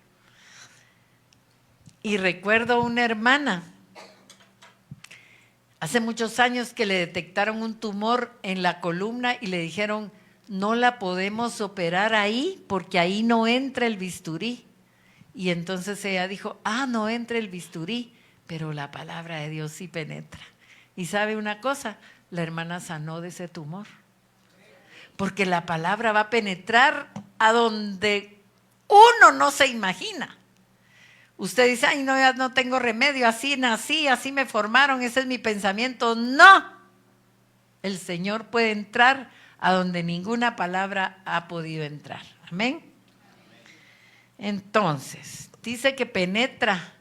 Y recuerdo una hermana, hace muchos años, que le detectaron un tumor en la columna y le dijeron, no la podemos operar ahí porque ahí no entra el bisturí. Y entonces ella dijo, no entra el bisturí, pero la palabra de Dios sí penetra. Y sabe una cosa, la hermana sanó de ese tumor. Porque la palabra va a penetrar a donde uno no se imagina. Usted dice, ay, no, ya no tengo remedio, así nací, así me formaron, ese es mi pensamiento. No, el Señor puede entrar a donde ninguna palabra ha podido entrar. Amén. Entonces, dice que penetra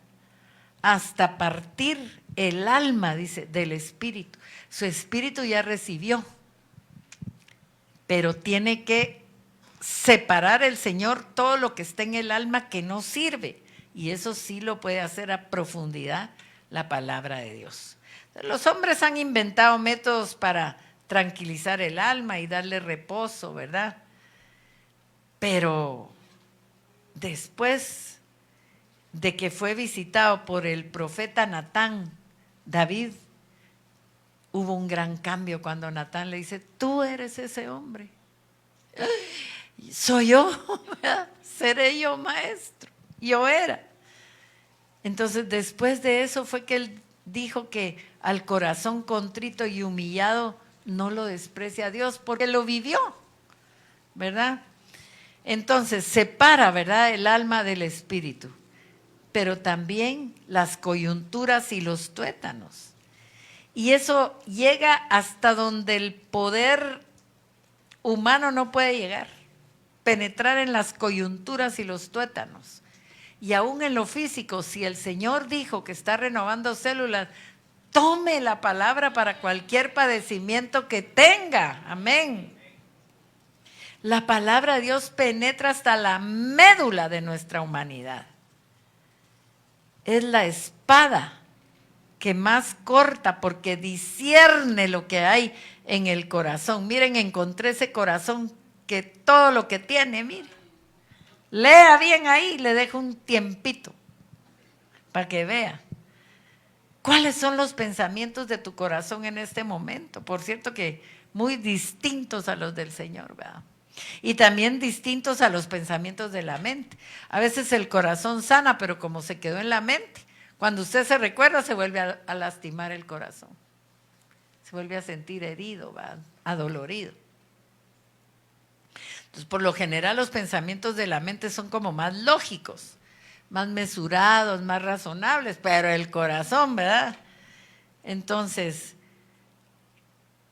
hasta partir el alma, dice, del espíritu. Su espíritu ya recibió, pero tiene que separar el Señor todo lo que está en el alma que no sirve. Y eso sí lo puede hacer a profundidad la palabra de Dios. Los hombres han inventado métodos para tranquilizar el alma y darle reposo, ¿verdad? Pero después de que fue visitado por el profeta Natán, David, hubo un gran cambio cuando Natán le dice, tú eres ese hombre. Soy yo, seré yo maestro. Yo era. Entonces, después de eso fue que él dijo que al corazón contrito y humillado no lo desprecia a Dios, porque lo vivió, ¿verdad? Entonces, separa, ¿verdad?, el alma del espíritu, pero también las coyunturas y los tuétanos. Y eso llega hasta donde el poder humano no puede llegar, penetrar en las coyunturas y los tuétanos. Y aún en lo físico, si el Señor dijo que está renovando células, tome la palabra para cualquier padecimiento que tenga. Amén. La palabra de Dios penetra hasta la médula de nuestra humanidad. Es la espada que más corta porque discierne lo que hay en el corazón. Miren, encontré ese corazón que todo lo que tiene, miren. Lea bien ahí, le dejo un tiempito para que vea cuáles son los pensamientos de tu corazón en este momento. Por cierto que muy distintos a los del Señor, ¿verdad? Y también distintos a los pensamientos de la mente. A veces el corazón sana, pero como se quedó en la mente, cuando usted se recuerda se vuelve a lastimar el corazón. Se vuelve a sentir herido, ¿verdad?, adolorido. Entonces, por lo general, los pensamientos de la mente son como más lógicos, más mesurados, más razonables, pero el corazón, ¿verdad? Entonces,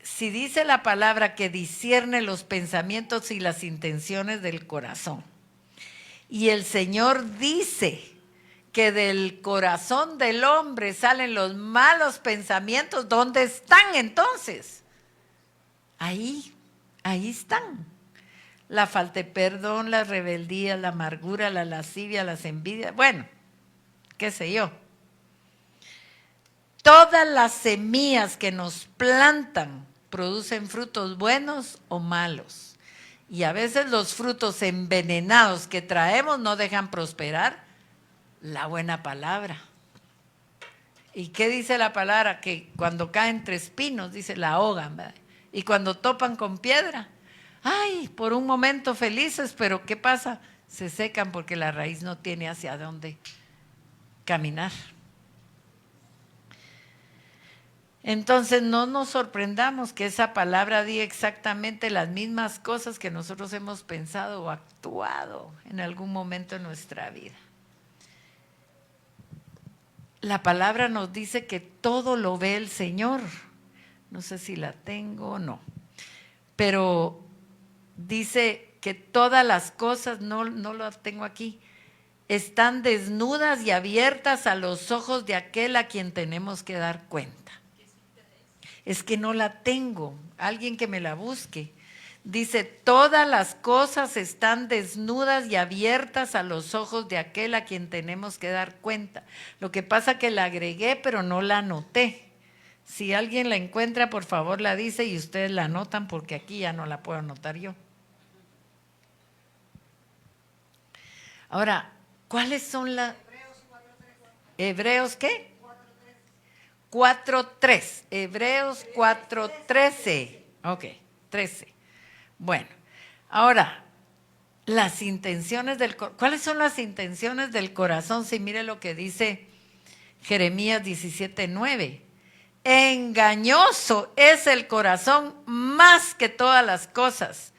si dice la palabra que discierne los pensamientos y las intenciones del corazón, y el Señor dice que del corazón del hombre salen los malos pensamientos, ¿dónde están entonces? Ahí están. La falta de perdón, la rebeldía, la amargura, la lascivia, las envidias, bueno, qué sé yo. Todas las semillas que nos plantan producen frutos buenos o malos. Y a veces los frutos envenenados que traemos no dejan prosperar la buena palabra. ¿Y qué dice la palabra? Que cuando caen entre espinos, dice, la ahogan, ¿verdad? Y cuando topan con piedra, ay, por un momento felices, pero ¿qué pasa? Se secan porque la raíz no tiene hacia dónde caminar. Entonces no nos sorprendamos que esa palabra diga exactamente las mismas cosas que nosotros hemos pensado o actuado en algún momento en nuestra vida. La palabra nos dice que todo lo ve el Señor. No sé si la tengo o no, pero dice que todas las cosas, no la tengo aquí, están desnudas y abiertas a los ojos de aquel a quien tenemos que dar cuenta. Es que no la tengo, alguien que me la busque. Dice, todas las cosas están desnudas y abiertas a los ojos de aquel a quien tenemos que dar cuenta. Lo que pasa que la agregué, pero no la anoté. Si alguien la encuentra, por favor la dice y ustedes la anotan porque aquí ya no la puedo anotar yo. Ahora, ¿cuáles son las? ¿Hebreos qué? 4:3. Hebreos 4:13. Ok, 13. Bueno, ahora, las intenciones del corazón. ¿Cuáles son las intenciones del corazón? Si mire lo que dice Jeremías 17:9. Engañoso es el corazón más que todas las cosas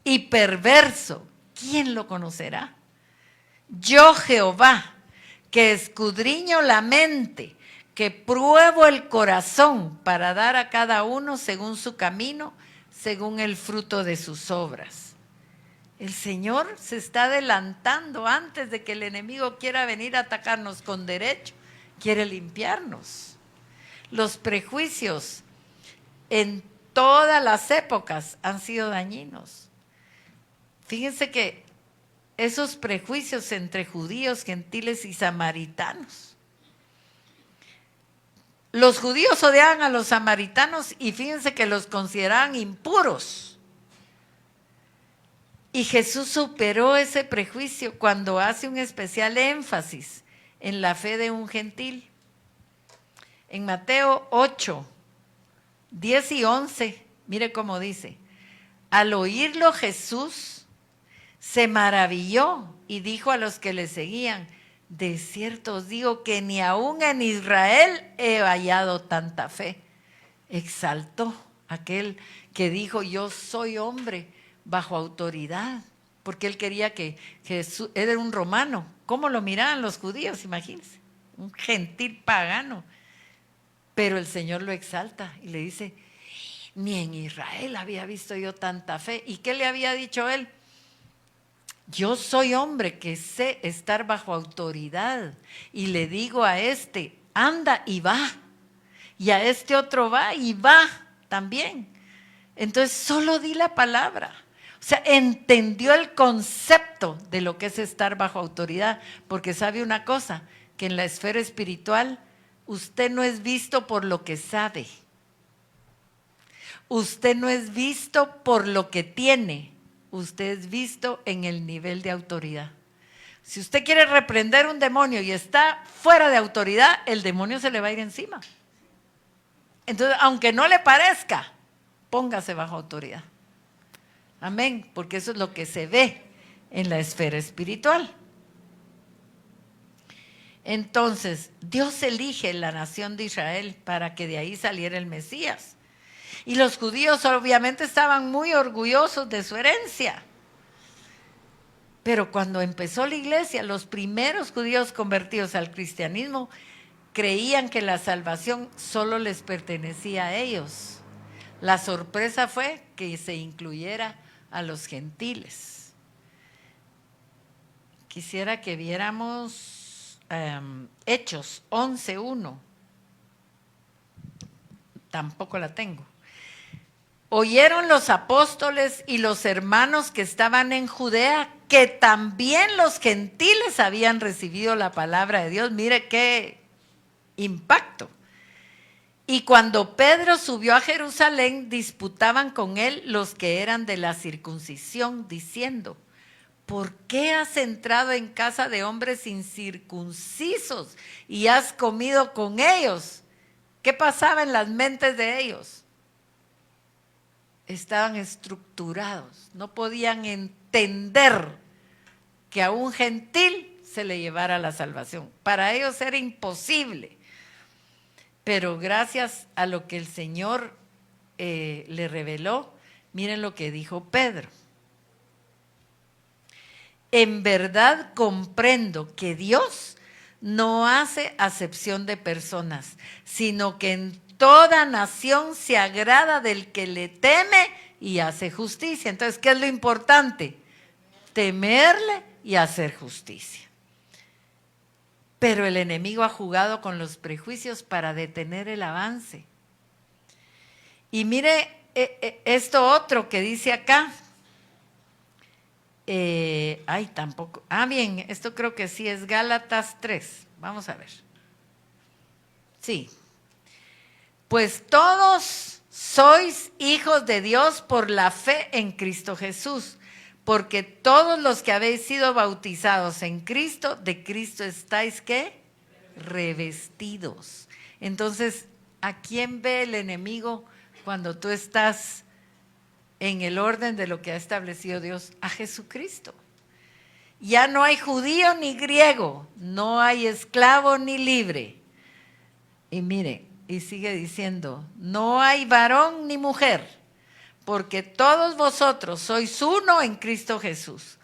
y perverso. ¿Quién lo conocerá? Yo, Jehová, que escudriño la mente, que pruebo el corazón para dar a cada uno según su camino, según el fruto de sus obras. El Señor se está adelantando antes de que el enemigo quiera venir a atacarnos con derecho, quiere limpiarnos. Los prejuicios en todas las épocas han sido dañinos. Fíjense que esos prejuicios entre judíos, gentiles y samaritanos. Los judíos odiaban a los samaritanos y fíjense que los consideraban impuros. Y Jesús superó ese prejuicio cuando hace un especial énfasis en la fe de un gentil. En Mateo 8, 10 y 11, mire cómo dice. Al oírlo Jesús se maravilló y dijo a los que le seguían, de cierto os digo que ni aún en Israel he hallado tanta fe. Exaltó aquel que dijo, yo soy hombre bajo autoridad, porque él quería que Jesús, era un romano. ¿Cómo lo miraban los judíos? Imagínense, un gentil pagano. Pero el Señor lo exalta y le dice, ni en Israel había visto yo tanta fe. ¿Y qué le había dicho él? Yo soy hombre que sé estar bajo autoridad y le digo a este, anda y va. Y a este otro va y va también. Entonces solo di la palabra. O sea, entendió el concepto de lo que es estar bajo autoridad. Porque sabe una cosa, que en la esfera espiritual usted no es visto por lo que sabe. Usted no es visto por lo que tiene. Usted es visto en el nivel de autoridad. Si usted quiere reprender un demonio y está fuera de autoridad, el demonio se le va a ir encima. Entonces, aunque no le parezca, póngase bajo autoridad. Amén, porque eso es lo que se ve en la esfera espiritual. Entonces, Dios elige la nación de Israel para que de ahí saliera el Mesías. Y los judíos obviamente estaban muy orgullosos de su herencia. Pero cuando empezó la iglesia, los primeros judíos convertidos al cristianismo creían que la salvación solo les pertenecía a ellos. La sorpresa fue que se incluyera a los gentiles. Quisiera que viéramos Hechos 11:1. Tampoco la tengo. Oyeron los apóstoles y los hermanos que estaban en Judea que también los gentiles habían recibido la palabra de Dios. Mire qué impacto. Y cuando Pedro subió a Jerusalén, disputaban con él los que eran de la circuncisión, diciendo: ¿por qué has entrado en casa de hombres incircuncisos y has comido con ellos? ¿Qué pasaba en las mentes de ellos? Estaban estructurados, no podían entender que a un gentil se le llevara la salvación. Para ellos era imposible. Pero gracias a lo que el Señor le reveló, miren lo que dijo Pedro. En verdad comprendo que Dios no hace acepción de personas, sino que en toda nación se agrada del que le teme y hace justicia. Entonces, ¿qué es lo importante? Temerle y hacer justicia. Pero el enemigo ha jugado con los prejuicios para detener el avance. Y mire esto otro que dice acá. Tampoco. Bien, esto creo que sí es Gálatas 3. Vamos a ver. Sí. Pues todos sois hijos de Dios por la fe en Cristo Jesús. Porque todos los que habéis sido bautizados en Cristo, de Cristo estáis, ¿qué? Revestidos. Entonces, ¿a quién ve el enemigo cuando tú estás en el orden de lo que ha establecido Dios? A Jesucristo. Ya no hay judío ni griego, no hay esclavo ni libre. Y mire, y sigue diciendo, no hay varón ni mujer, porque todos vosotros sois uno en Cristo Jesús.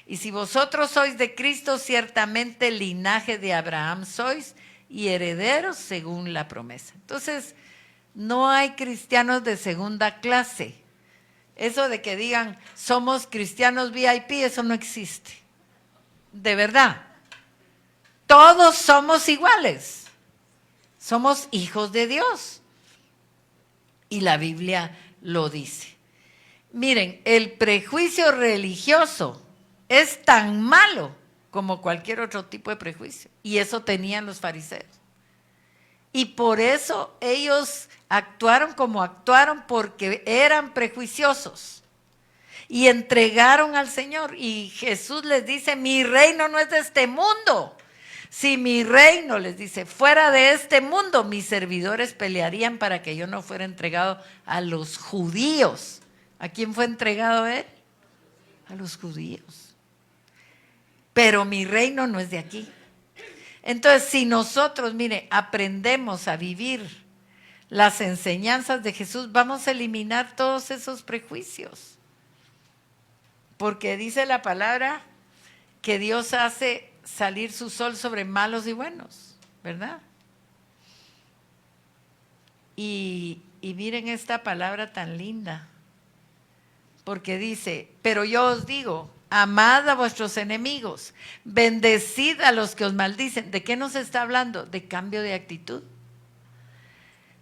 Y si vosotros sois de Cristo, ciertamente linaje de Abraham sois y herederos según la promesa. Entonces, no hay cristianos de segunda clase. Eso de que digan, somos cristianos VIP, eso no existe. De verdad. Todos somos iguales. Somos hijos de Dios. Y la Biblia lo dice. Miren, el prejuicio religioso es tan malo como cualquier otro tipo de prejuicio. Y eso tenían los fariseos. Y por eso ellos actuaron como actuaron, porque eran prejuiciosos. Y entregaron al Señor. Y Jesús les dice, mi reino no es de este mundo. Si mi reino, les dice, fuera de este mundo, mis servidores pelearían para que yo no fuera entregado a los judíos. ¿A quién fue entregado él? A los judíos. Pero mi reino no es de aquí. Entonces, si nosotros, mire, aprendemos a vivir las enseñanzas de Jesús, vamos a eliminar todos esos prejuicios. Porque dice la palabra que Dios hace salir su sol sobre malos y buenos, ¿verdad? Y miren esta palabra tan linda, porque dice, pero yo os digo, amad a vuestros enemigos, bendecid a los que os maldicen. ¿De qué nos está hablando? De cambio de actitud.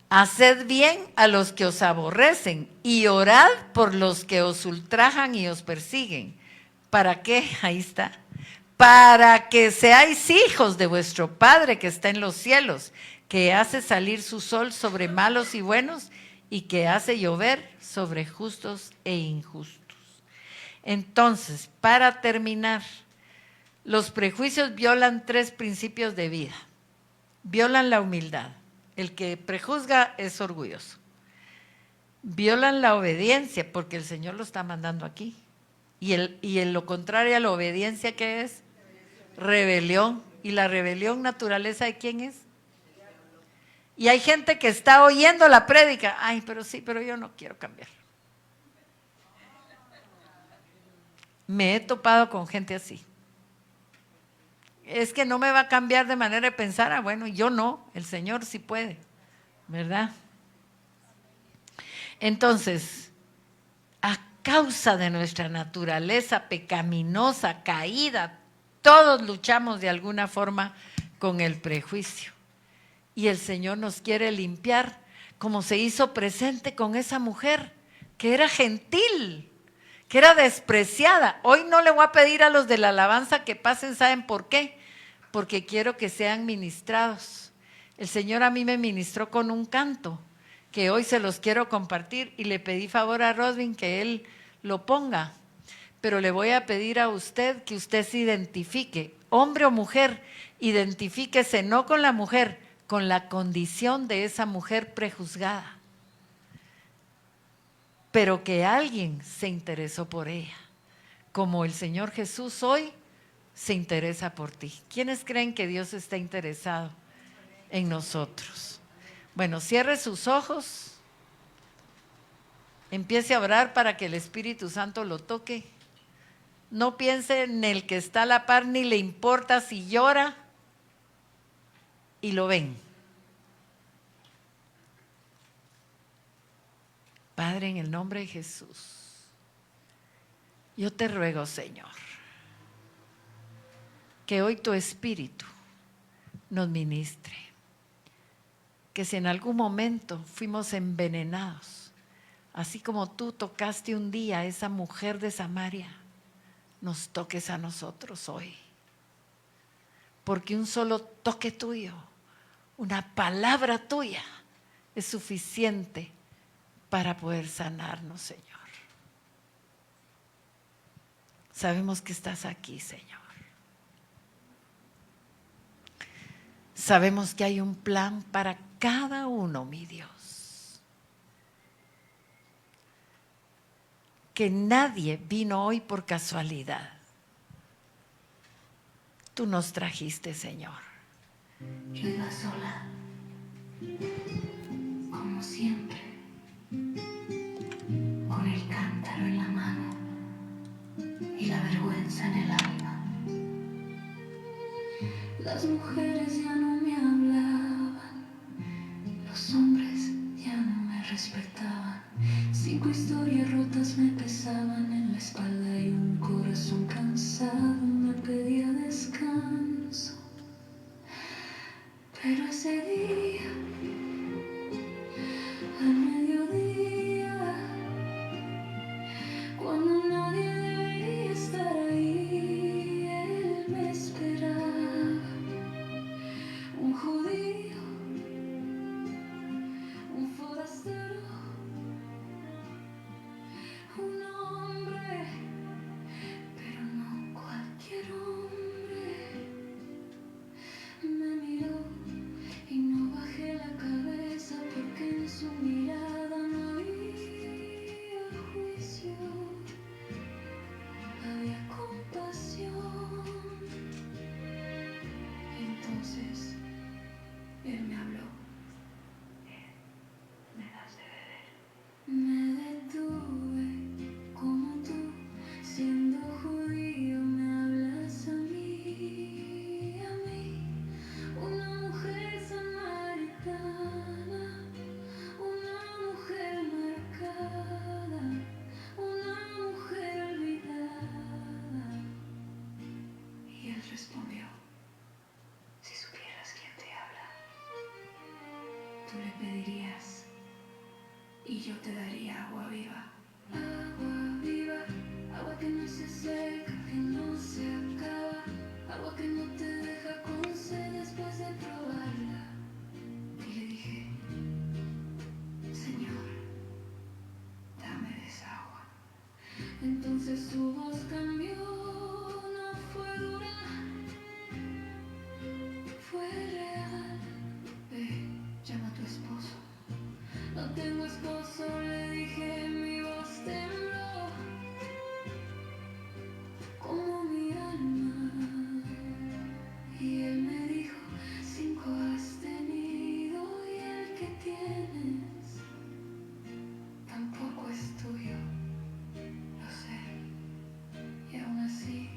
Haced bien a los que os aborrecen y orad por los que os ultrajan y os persiguen. ¿Para qué? Ahí está. Para que seáis hijos de vuestro Padre que está en los cielos, que hace salir su sol sobre malos y buenos y que hace llover sobre justos e injustos. Entonces, para terminar, los prejuicios violan 3 principios de vida. Violan la humildad. El que prejuzga es orgulloso. Violan la obediencia, porque el Señor lo está mandando aquí. Y en lo contrario a la obediencia, ¿qué es? Rebelión. ¿Y la rebelión naturaleza de quién es? Y hay gente que está oyendo la prédica. Ay, pero sí, pero yo no quiero cambiar. Me he topado con gente así. Es que no me va a cambiar de manera de pensar. Bueno, yo no, el Señor sí puede, ¿verdad? Entonces, a causa de nuestra naturaleza pecaminosa, caída, todos luchamos de alguna forma con el prejuicio. Y el Señor nos quiere limpiar, como se hizo presente con esa mujer que era gentil, que era despreciada. Hoy no le voy a pedir a los de la alabanza que pasen, ¿saben por qué? Porque quiero que sean ministrados. El Señor a mí me ministró con un canto que hoy se los quiero compartir y le pedí favor a Rodwin que él lo ponga. Pero le voy a pedir a usted que usted se identifique, hombre o mujer, identifíquese no con la mujer, con la condición de esa mujer prejuzgada, pero que alguien se interesó por ella, como el Señor Jesús hoy se interesa por ti. ¿Quiénes creen que Dios está interesado en nosotros? Bueno, cierre sus ojos, empiece a orar para que el Espíritu Santo lo toque. No piense en el que está a la par, ni le importa si llora y lo ven. Padre, en el nombre de Jesús, yo te ruego, Señor, que hoy tu Espíritu nos ministre. Que si en algún momento fuimos envenenados, así como tú tocaste un día a esa mujer de Samaria, nos toques a nosotros hoy. Porque un solo toque tuyo, una palabra tuya, es suficiente para poder sanarnos, Señor. Sabemos que estás aquí, Señor. Sabemos que hay un plan para cada uno, mi Dios. Que nadie vino hoy por casualidad. Tú nos trajiste, Señor. Yo iba sola, como siempre, con el cántaro en la mano y la vergüenza en el alma. Las mujeres ya no me hablaban, los hombres ya no me respetaban. 5 historias rotas me pesaban en la espalda y un corazón cansado me pedía descanso. Pero ese día, al mediodía, cuando nadie debería estar ahí, él me esperaba. Un judío, un forastero, un hombre, pero no cualquier hombre. Me miró y no bajé la cabeza porque en su mirada no había juicio, había compasión. Entonces él me habló. ¿Me das de beber? Me detuve como tú, siendo judío me hablas a mí, una mujer samaritana, una mujer marcada, una mujer olvidada. Y él respondió: si supieras quién te habla, tú le pedirías y yo te daría agua viva. Agua viva, agua que no se seca, que no se acaba, agua que no te deja con sed después de probarla. Y le dije: Señor, dame de esa agua. Entonces su voz cambió, no fue dura, fue real. Ve, llama a tu esposo. No tengo esposo, le dije, mi voz tembló como mi alma. Y él me dijo: 5 has tenido y el que tienes tampoco es tuyo. Lo sé, y aún así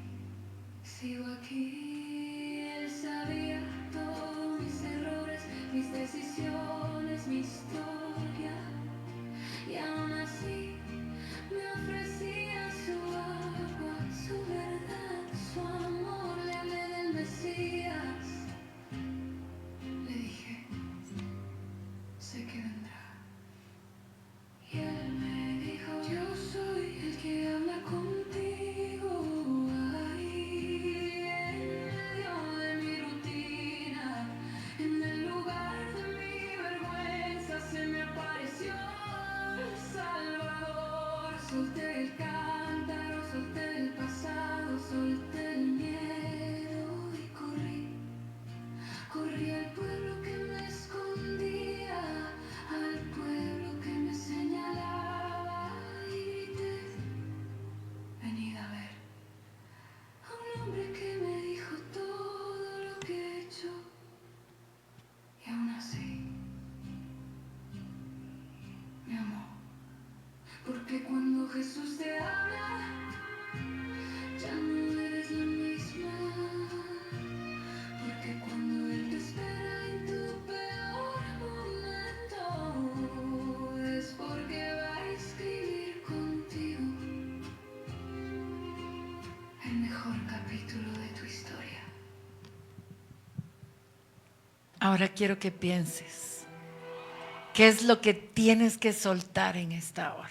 sigo aquí. Él sabía todos mis errores, mis decisiones, mi historia. Ahora quiero que pienses, ¿qué es lo que tienes que soltar en esta hora?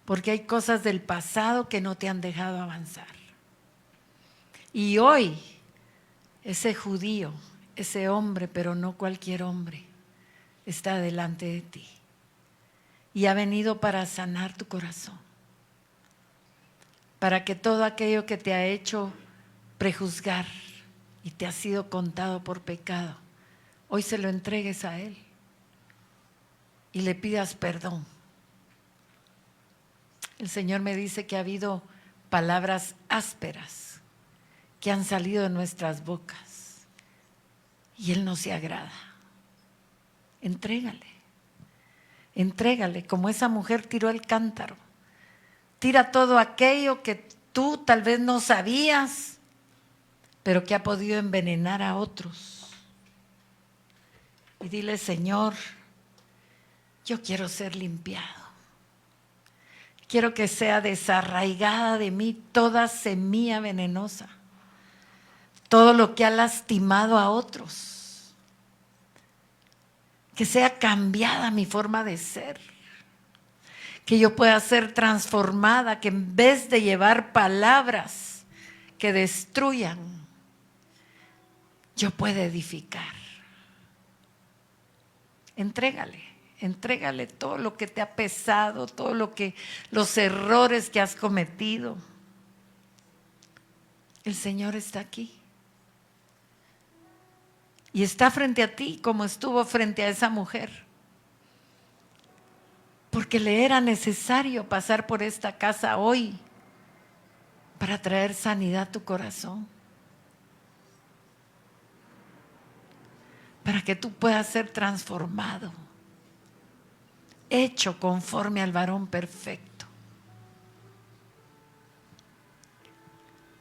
Porque hay cosas del pasado que no te han dejado avanzar. Y hoy, ese judío, ese hombre, pero no cualquier hombre, está delante de ti. Y ha venido para sanar tu corazón. Para que todo aquello que te ha hecho prejuzgar y te ha sido contado por pecado, hoy se lo entregues a Él y le pidas perdón. El Señor me dice que ha habido palabras ásperas que han salido de nuestras bocas y Él no se agrada. Entrégale, entrégale, como esa mujer tiró el cántaro. Tira todo aquello que tú tal vez no sabías, pero que ha podido envenenar a otros. Y dile, Señor, yo quiero ser limpiado. Quiero que sea desarraigada de mí toda semilla venenosa, todo lo que ha lastimado a otros. Que sea cambiada mi forma de ser. Que yo pueda ser transformada, que en vez de llevar palabras que destruyan, yo pueda edificar. Entrégale todo lo que te ha pesado, los errores que has cometido. El Señor está aquí. Y está frente a ti como estuvo frente a esa mujer. Porque le era necesario pasar por esta casa hoy para traer sanidad a tu corazón. Para que tú puedas ser transformado, hecho conforme al varón perfecto.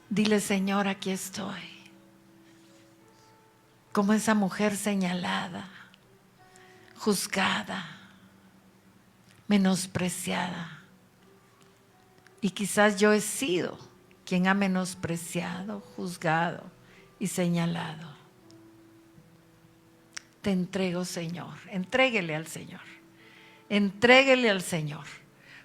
Dile, Señor, aquí estoy. Como esa mujer señalada, juzgada, menospreciada. Y quizás yo he sido quien ha menospreciado, juzgado y señalado. Te entrego, Señor. Entréguele al Señor. Entréguele al Señor.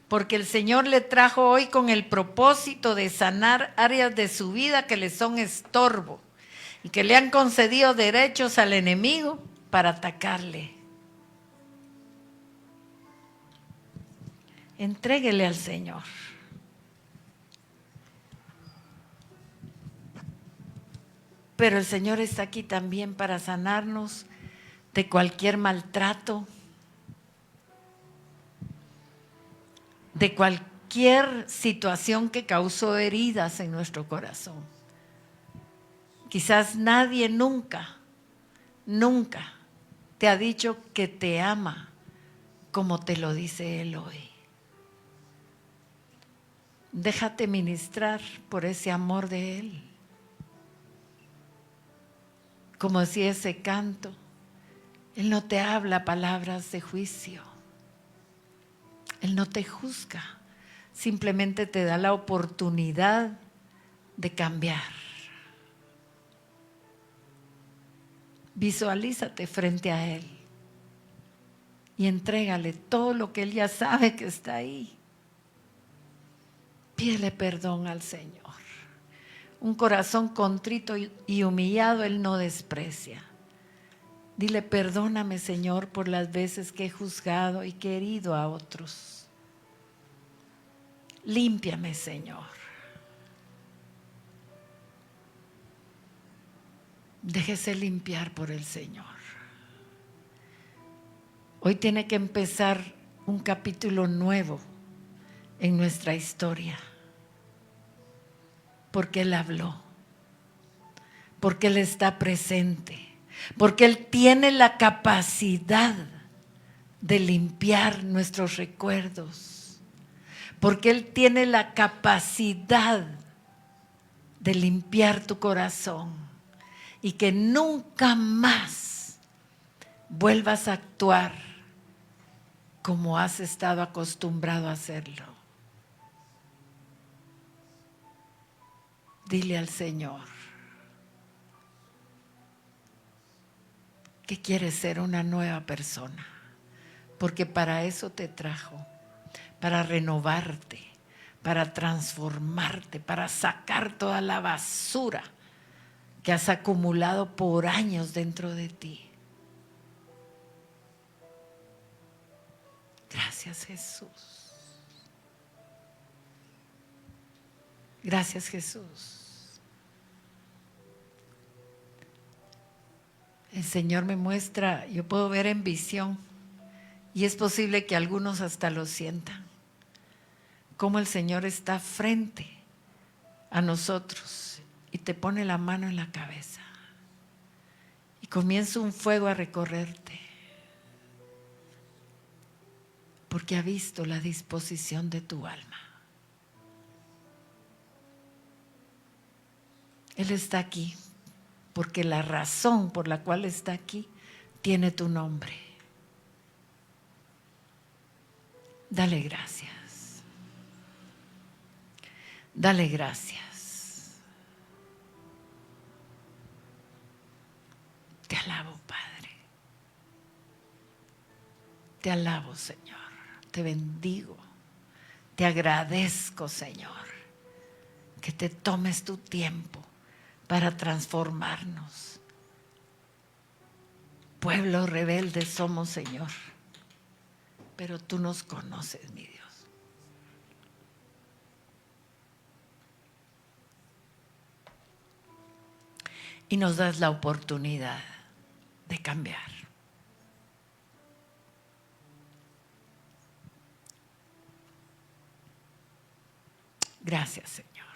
Porque el Señor le trajo hoy con el propósito de sanar áreas de su vida que le son estorbo y que le han concedido derechos al enemigo para atacarle. Entréguele al Señor. Pero el Señor está aquí también para sanarnos de cualquier maltrato, de cualquier situación que causó heridas en nuestro corazón. Quizás nadie nunca te ha dicho que te ama como te lo dice Él hoy. Déjate ministrar por ese amor de Él. Como decía ese canto, Él no te habla palabras de juicio. Él no te juzga. Simplemente te da la oportunidad de cambiar. Visualízate frente a Él y entrégale todo lo que Él ya sabe que está ahí. Pídele perdón al Señor. Un corazón contrito y humillado Él no desprecia. Dile, perdóname, Señor, por las veces que he juzgado y que he herido a otros. Límpiame, Señor. Déjese limpiar por el Señor. Hoy tiene que empezar un capítulo nuevo en nuestra historia. Porque Él habló. Porque Él está presente. Porque Él tiene la capacidad de limpiar nuestros recuerdos. Porque Él tiene la capacidad de limpiar tu corazón. Y que nunca más vuelvas a actuar como has estado acostumbrado a hacerlo. Dile al Señor. que quieres ser una nueva persona, porque para eso te trajo, para renovarte, para transformarte, para sacar toda la basura que has acumulado por años dentro de ti. Gracias, Jesús. Gracias, Jesús. El Señor me muestra, yo puedo ver en visión, y es posible que algunos hasta lo sientan, cómo el Señor está frente a nosotros y te pone la mano en la cabeza y comienza un fuego a recorrerte, porque ha visto la disposición de tu alma. Él está aquí porque la razón por la cual está aquí tiene tu nombre. Dale gracias. Dale gracias. Te alabo, Padre. Te alabo, Señor. Te bendigo. Te agradezco, Señor, que te tomes tu tiempo para transformarnos. Pueblo rebelde somos, Señor, pero tú nos conoces, mi Dios. Y nos das la oportunidad de cambiar. Gracias, Señor.